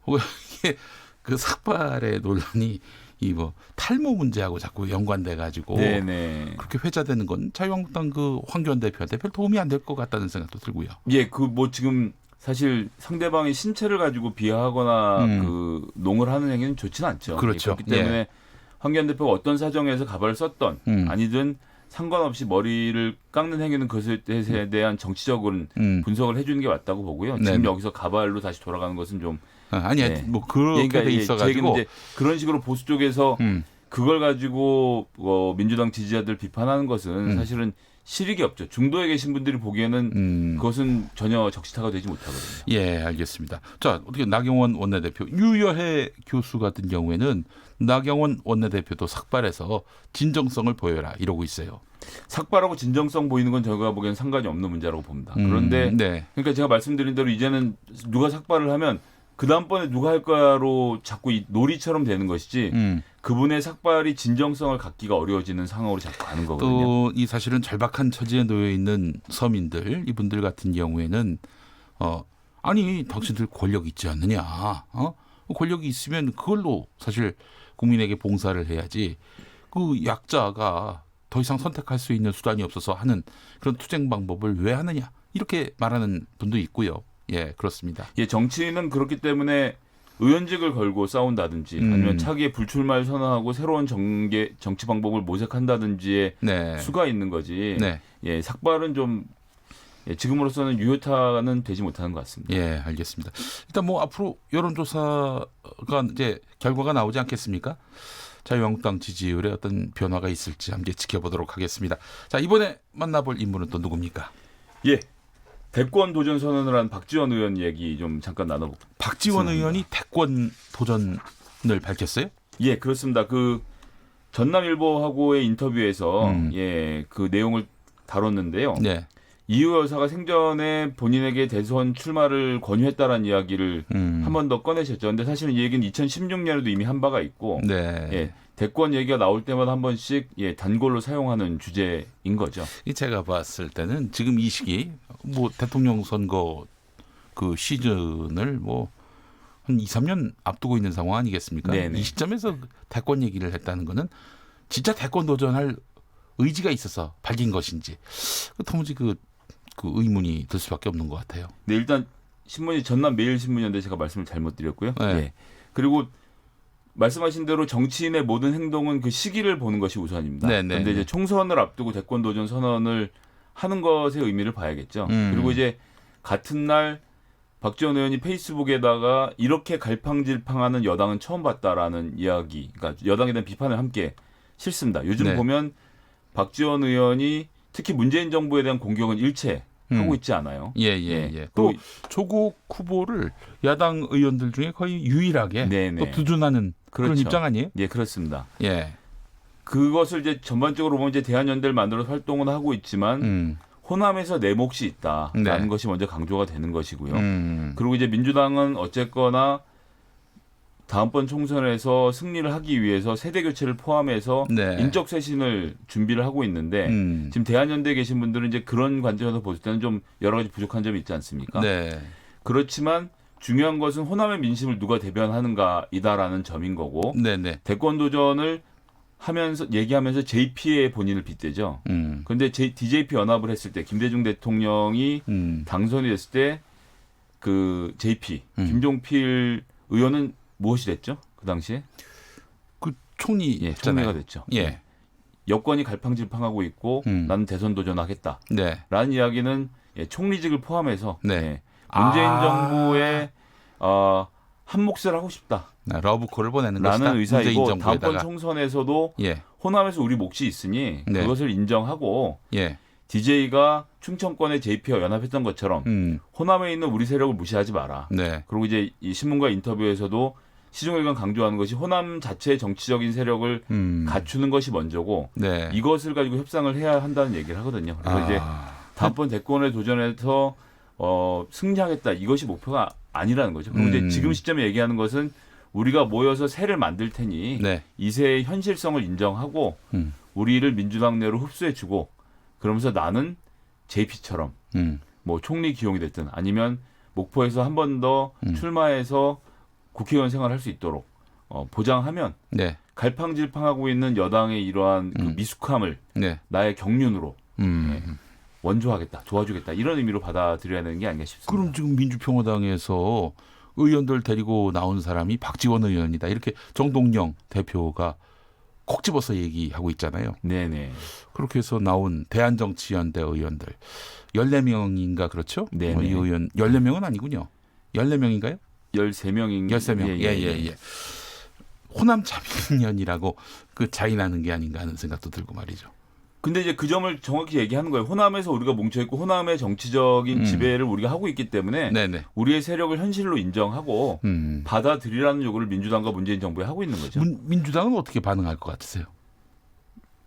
이게 그 삭발의 논란이 이 뭐 탈모 문제하고 자꾸 연관돼 가지고 그렇게 회자되는 건 자유한국당 그 황교안 대표한테 별 도움이 안 될 것 같다는 생각도 들고요. 예, 그 뭐 지금 사실 상대방의 신체를 가지고 비하하거나 그 농을 하는 행위는 좋지는 않죠. 그렇죠. 그렇기 때문에 예. 황교안 대표가 어떤 사정에서 가발을 썼던 아니든 상관없이 머리를 깎는 행위는 그것에 대한 정치적인 분석을 해주는 게 맞다고 보고요. 지금 네네. 여기서 가발로 다시 돌아가는 것은 좀 아니 뭐 그렇게 돼 있어가지고 이제 그런 식으로 보수 쪽에서 그걸 가지고 민주당 지지자들 비판하는 것은 사실은 실익이 없죠. 중도에 계신 분들이 보기에는 그것은 전혀 적시타가 되지 못하거든요. 예, 알겠습니다. 자, 어떻게 나경원 원내대표, 유여해 교수 같은 경우에는 나경원 원내대표도 삭발해서 진정성을 보여라 이러고 있어요. 삭발하고 진정성 보이는 건 제가 보기에는 상관이 없는 문제라고 봅니다. 그런데 네. 그러니까 제가 말씀드린 대로 이제는 누가 삭발을 하면 그 다음번에 누가 할 거야로 자꾸 이 놀이처럼 되는 것이지 그분의 삭발이 진정성을 갖기가 어려워지는 상황으로 자꾸 가는 거거든요. 또 이 사실은 절박한 처지에 놓여 있는 서민들, 이분들 같은 경우에는 아니 당신들 권력 있지 않느냐? 권력이 있으면 그걸로 사실 국민에게 봉사를 해야지. 그 약자가 더 이상 선택할 수 있는 수단이 없어서 하는 그런 투쟁 방법을 왜 하느냐? 이렇게 말하는 분도 있고요. 예, 그렇습니다. 예, 정치는 그렇기 때문에 의원직을 걸고 싸운다든지 아니면 차기에 불출마를 선언하고 새로운 정치 방법을 모색한다든지의 네. 수가 있는 거지. 네. 예, 삭발은 좀 지금으로서는 유효타는 되지 못하는 것 같습니다. 예, 알겠습니다. 일단 뭐 앞으로 여론조사가 이제 결과가 나오지 않겠습니까? 자유한국당 지지율에 어떤 변화가 있을지 함께 지켜보도록 하겠습니다. 자, 이번에 만나볼 인물은 또 누굽니까? 예. 대권 도전 선언을 한 박지원 의원 얘기 좀 잠깐 나눠볼게요. 박지원 의원이 대권 도전을 밝혔어요? 예, 그렇습니다. 그 전남일보하고의 인터뷰에서 예, 그 내용을 다뤘는데요. 네. 이유 여사가 생전에 본인에게 대선 출마를 권유했다라는 이야기를 한 번 더 꺼내셨죠. 근데 사실은 이 얘기는 2016년에도 이미 한 바가 있고 네. 예, 대권 얘기가 나올 때마다 한 번씩 예, 단골로 사용하는 주제인 거죠. 제가 봤을 때는 지금 이 시기 뭐 대통령 선거 그 시즌을 뭐 한 2, 3년 앞두고 있는 상황 아니겠습니까? 네네. 이 시점에서 대권 얘기를 했다는 거는 진짜 대권 도전할 의지가 있어서 밝힌 것인지 도무지 그 의문이 들 수밖에 없는 것 같아요. 네, 일단 신문이 전남 매일신문이었는데 제가 말씀을 잘못 드렸고요. 네. 예. 그리고 말씀하신 대로 정치인의 모든 행동은 그 시기를 보는 것이 우선입니다. 그런데 이제 총선을 앞두고 대권 도전 선언을 하는 것의 의미를 봐야겠죠. 그리고 이제 같은 날 박지원 의원이 페이스북에다가 이렇게 갈팡질팡하는 여당은 처음 봤다라는 이야기, 그러니까 여당에 대한 비판을 함께 실습니다. 요즘 네. 보면 박지원 의원이 특히 문재인 정부에 대한 공격은 일체 하고 있지 않아요. 예. 또 조국 후보를 야당 의원들 중에 거의 유일하게 또 두둔하는 그런 입장 아니에요? 예, 그렇습니다. 예. 그것을 이제 전반적으로 보면 이제 대한연대를 만들어서 활동을 하고 있지만 호남에서 내 몫이 있다라는 것이 먼저 강조가 되는 것이고요. 그리고 이제 민주당은 어쨌거나 다음번 총선에서 승리를 하기 위해서 세대 교체를 포함해서 인적 쇄신을 준비를 하고 있는데 지금 대한연대에 계신 분들은 이제 그런 관점에서 볼 때는 좀 여러 가지 부족한 점이 있지 않습니까? 네. 그렇지만 중요한 것은 호남의 민심을 누가 대변하는가이다라는 점인 거고 대권 도전을 하면서 얘기하면서 JP에 본인을 빗대죠. 그런데 DJP 연합을 했을 때 김대중 대통령이 당선이 됐을 때 그 JP 김종필 의원은 무엇이 됐죠? 그 당시에? 그 총리. 예, 총리가 됐죠. 예. 여권이 갈팡질팡하고 있고 나는 대선 도전하겠다. 라는 이야기는 총리직을 포함해서 문재인 정부의 한 몫을 하고 싶다. 러브콜을 보내는 것이다. 라는 의사이고 다음번 총선에서도 호남에서 우리 몫이 있으니 그것을 인정하고 DJ가 충청권의 JP와 연합했던 것처럼 호남에 있는 우리 세력을 무시하지 마라. 그리고 이제 이 신문과 인터뷰에서도 시종일관 강조하는 것이 호남 자체의 정치적인 세력을 갖추는 것이 먼저고 이것을 가지고 협상을 해야 한다는 얘기를 하거든요. 그래서 이제 다음번 대권에 도전해서 승리하겠다. 이것이 목표가 아니라는 거죠. 그리고 이제 지금 시점에 얘기하는 것은 우리가 모여서 새를 만들 테니 이 새의 현실성을 인정하고 우리를 민주당 내로 흡수해주고 그러면서 나는 JP처럼 뭐 총리 기용이 됐든 아니면 목포에서 한 번 더 출마해서 국회의원 생활을 할 수 있도록 보장하면 갈팡질팡하고 있는 여당의 이러한 그 미숙함을 나의 경륜으로 원조하겠다, 도와주겠다 이런 의미로 받아들여야 되는 게 아닌가 싶습니다. 그럼 지금 민주평화당에서 의원들 데리고 나온 사람이 박지원 의원이다. 이렇게 정동영 대표가 콕 집어서 얘기하고 있잖아요. 네네. 그렇게 해서 나온 대한정치연대 의원들 14명인가 그렇죠? 이 의원 14명은 아니군요. 14명인가요? 13명인 13명. 예. 호남 자민련이라고 그 차이 나는 게 아닌가 하는 생각도 들고 말이죠. 근데 이제 그 점을 정확히 얘기하는 거예요. 호남에서 우리가 뭉쳐있고 호남의 정치적인 지배를 우리가 하고 있기 때문에 우리의 세력을 현실로 인정하고 받아들이라는 요구를 민주당과 문재인 정부에 하고 있는 거죠. 민주당은 어떻게 반응할 것 같으세요?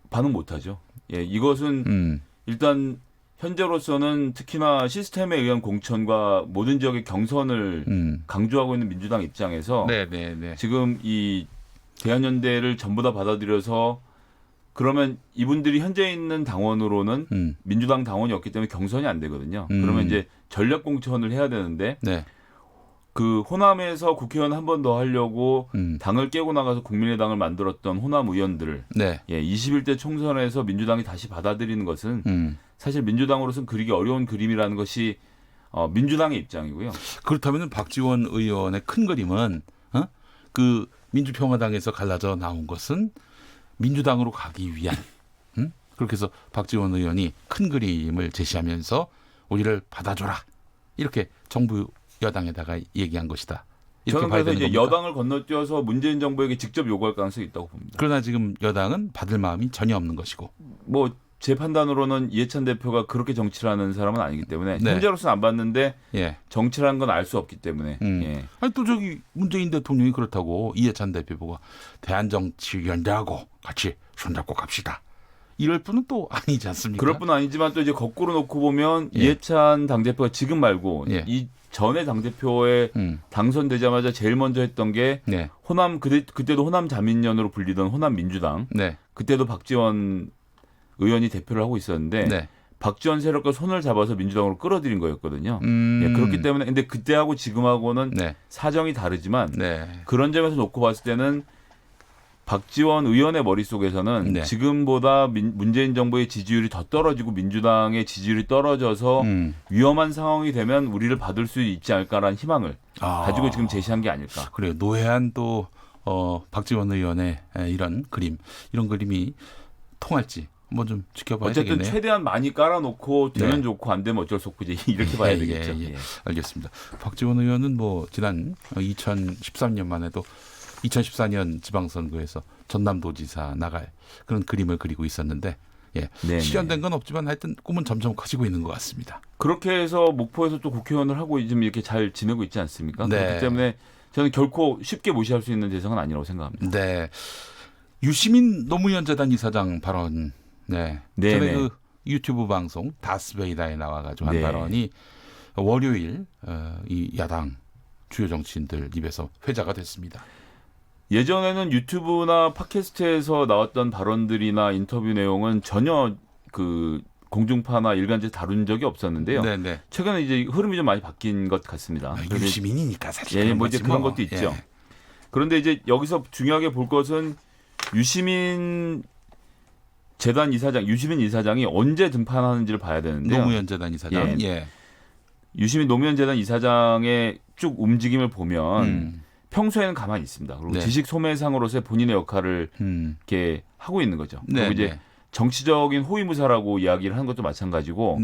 반응 못하죠. 예, 이것은 일단 현재로서는 특히나 시스템에 의한 공천과 모든 지역의 경선을 강조하고 있는 민주당 입장에서 지금 이 대한연대를 전부 다 받아들여서 그러면 이분들이 현재 있는 당원으로는 민주당 당원이 없기 때문에 경선이 안 되거든요. 그러면 이제 전략 공천을 해야 되는데 그 호남에서 국회의원 한 번 더 하려고 당을 깨고 나가서 국민의당을 만들었던 호남 의원들을 21대 총선에서 민주당이 다시 받아들이는 것은 사실 민주당으로서는 그리기 어려운 그림이라는 것이 민주당의 입장이고요. 그렇다면 박지원 의원의 큰 그림은 그 민주평화당에서 갈라져 나온 것은 민주당으로 가기 위한 그렇게 해서 박지원 의원이 큰 그림을 제시하면서 우리를 받아줘라 이렇게 정부 여당에다가 얘기한 것이다. 저는 그래서 이제 여당을 건너뛰어서 문재인 정부에게 직접 요구할 가능성이 있다고 봅니다. 그러나 지금 여당은 받을 마음이 전혀 없는 것이고. 뭐 제 판단으로는 이해찬 대표가 그렇게 정치를 하는 사람은 아니기 때문에 현재로서는 안 받는데 정치라는 건 알 수 없기 때문에. 아니 또 저기 문재인 대통령이 그렇다고 이해찬 대표가 대한정치연대하고 같이 손잡고 갑시다. 이럴 분은 또 아니지 않습니까? 그럴 분은 아니지만 또 이제 거꾸로 놓고 보면 이해찬 당대표가 지금 말고 이 전에 당대표에 당선되자마자 제일 먼저 했던 게 호남 그때도 호남 자민련으로 불리던 호남 민주당 그때도 박지원 의원이 대표를 하고 있었는데 박지원 세력과 손을 잡아서 민주당으로 끌어들인 거였거든요. 그렇기 때문에 근데 그때하고 지금하고는 사정이 다르지만 그런 점에서 놓고 봤을 때는 박지원 의원의 머릿속에서는 지금보다 문재인 정부의 지지율이 더 떨어지고 민주당의 지지율이 떨어져서 위험한 상황이 되면 우리를 받을 수 있지 않을까라는 희망을 가지고 지금 제시한 게 아닐까. 그래요. 노회한 또 박지원 의원의 이런 그림이 통할지 한번 좀 지켜봐야 어쨌든 되겠네요. 최대한 많이 깔아놓고 되면 좋고 안 되면 어쩔 수 없고 이제 이렇게 봐야 되겠죠. 알겠습니다. 박지원 의원은 뭐 지난 2013년만 해도 2014년 지방선거에서 전남도지사 나갈 그런 그림을 그리고 있었는데 실현된 건 없지만 하여튼 꿈은 점점 커지고 있는 것 같습니다. 그렇게 해서 목포에서 또 국회의원을 하고 지금 이렇게 잘 지내고 있지 않습니까? 그렇기 때문에 저는 결코 쉽게 무시할 수 있는 대상은 아니라고 생각합니다. 네. 유시민 노무현 재단 이사장 발언. 전에 그 유튜브 방송 다스베이다에 나와가지고 한 발언이 월요일 이 야당 주요 정치인들 입에서 회자가 됐습니다. 예전에는 유튜브나 팟캐스트에서 나왔던 발언들이나 인터뷰 내용은 전혀 그 공중파나 일간지에 다룬 적이 없었는데요. 최근에 이제 흐름이 좀 많이 바뀐 것 같습니다. 유시민이니까 사실 뭐 이제 그런 것도 있죠. 그런데 이제 여기서 중요하게 볼 것은 유시민 재단 이사장, 유시민 이사장이 언제 등판하는지를 봐야 되는데요. 노무현 재단 이사장. 유시민 노무현 재단 이사장의 쭉 움직임을 보면 평소에는 가만히 있습니다. 그리고 지식 소매상으로서의 본인의 역할을 이렇게 하고 있는 거죠. 그리고 이제 정치적인 호위무사라고 이야기를 하는 것도 마찬가지고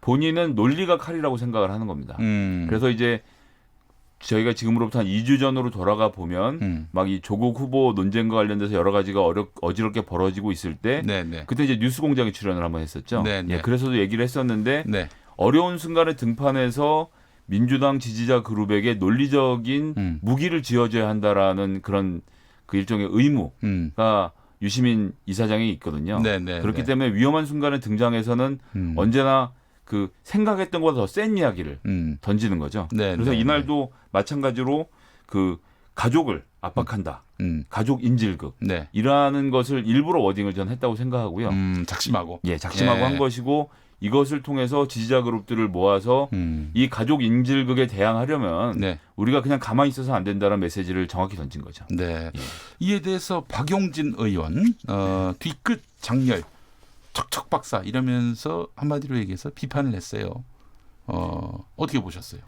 본인은 논리가 칼이라고 생각을 하는 겁니다. 그래서 이제 저희가 지금으로부터 한 2주 전으로 돌아가 보면 막 이 조국 후보 논쟁과 관련돼서 여러 가지가 어지럽게 벌어지고 있을 때 그때 이제 뉴스공장에 출연을 한번 했었죠. 그래서도 얘기를 했었는데 어려운 순간에 등판해서 민주당 지지자 그룹에게 논리적인 무기를 쥐어줘야 한다라는 그런 그 일종의 의무가 유시민 이사장이 있거든요. 그렇기 때문에 위험한 순간에 등장해서는 언제나 그 생각했던 것보다 더 센 이야기를 던지는 거죠. 그래서 이날도 마찬가지로 그 가족을 압박한다. 가족 인질극. 이라는 것을 일부러 워딩을 전 했다고 생각하고요. 작심하고. 작심하고 한 것이고 이것을 통해서 지지자 그룹들을 모아서 이 가족 인질극에 대항하려면 우리가 그냥 가만히 있어서 안 된다는 메시지를 정확히 던진 거죠. 이에 대해서 박용진 의원 뒤끝 장렬 척척 박사 이러면서 한마디로 얘기해서 비판을 했어요. 어떻게 보셨어요?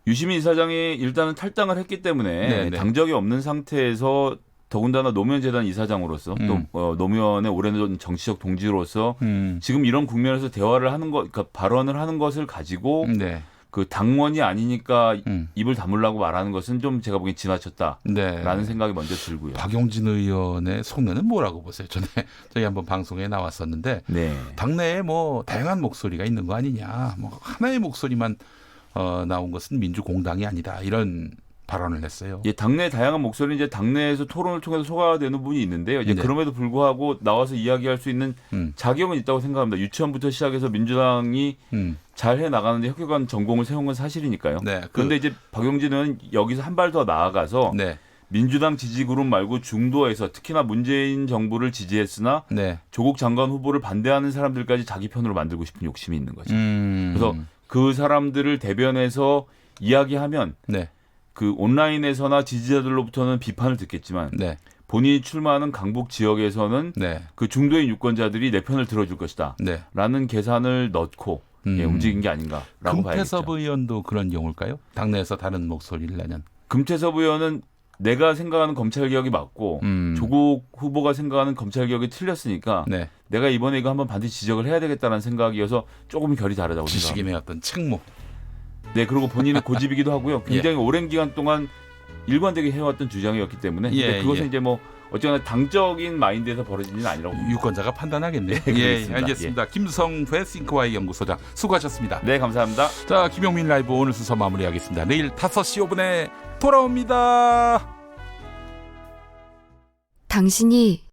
유시민 이사장이 일단은 탈당을 했기 때문에 당적이 없는 상태에서 더군다나 노무현재단 이사장으로서 또 노무현의 오랜 정치적 동지로서 지금 이런 국면에서 대화를 하는 것, 그러니까 발언을 하는 것을 가지고 네. 그 당원이 아니니까 입을 다물라고 말하는 것은 좀 제가 보기엔 지나쳤다라는 생각이 먼저 들고요. 박용진 의원의 속내는 뭐라고 보세요? 전에 저희 한번 방송에 나왔었는데 당내에 뭐 다양한 목소리가 있는 거 아니냐, 뭐 하나의 목소리만 나온 것은 민주공당이 아니다, 이런 발언을 했어요. 예, 당내 다양한 목소리는 이제 당내에서 토론을 통해서 소화되는 부분이 있는데요. 이제 그럼에도 불구하고 나와서 이야기할 수 있는 자격은 있다고 생각합니다. 유치원부터 시작해서 민주당이 잘 해 나가는데 혁혁한 전공을 세운 건 사실이니까요. 그런데 이제 박용진 의원은 여기서 한 발 더 나아가서 민주당 지지 그룹 말고 중도에서 특히나 문재인 정부를 지지했으나 조국 장관 후보를 반대하는 사람들까지 자기 편으로 만들고 싶은 욕심이 있는 거죠. 그래서 그 사람들을 대변해서 이야기하면 그 온라인에서나 지지자들로부터는 비판을 듣겠지만 본인이 출마하는 강북 지역에서는 그 중도의 유권자들이 내 편을 들어줄 것이다 라는 계산을 넣고 움직인 게 아닌가라고 봐야겠죠. 금태섭 의원도 그런 경우일까요? 당내에서 다른 목소리를 내는. 금태섭 의원은 내가 생각하는 검찰개혁이 맞고 조국 후보가 생각하는 검찰개혁이 틀렸으니까 내가 이번에 이거 한번 반드시 지적을 해야 되겠다는 생각이어서 조금 결이 다르다고 생각합니다. 지식인의 어떤 책무. 네, 그리고 본인의 고집이기도 하고요. 굉장히 오랜 기간 동안 일관되게 해왔던 주장이었기 때문에 근데 그것은 이제 뭐 어쨌거나 당적인 마인드에서 벌어진 일은 아니라고 봅니다. 유권자가 판단하겠네요. 알겠습니다. 김성회 싱크와이 연구소장 수고하셨습니다. 네, 감사합니다. 자, 김용민 라이브 오늘 순서 마무리하겠습니다. 내일 5시 5분에 돌아옵니다. 당신이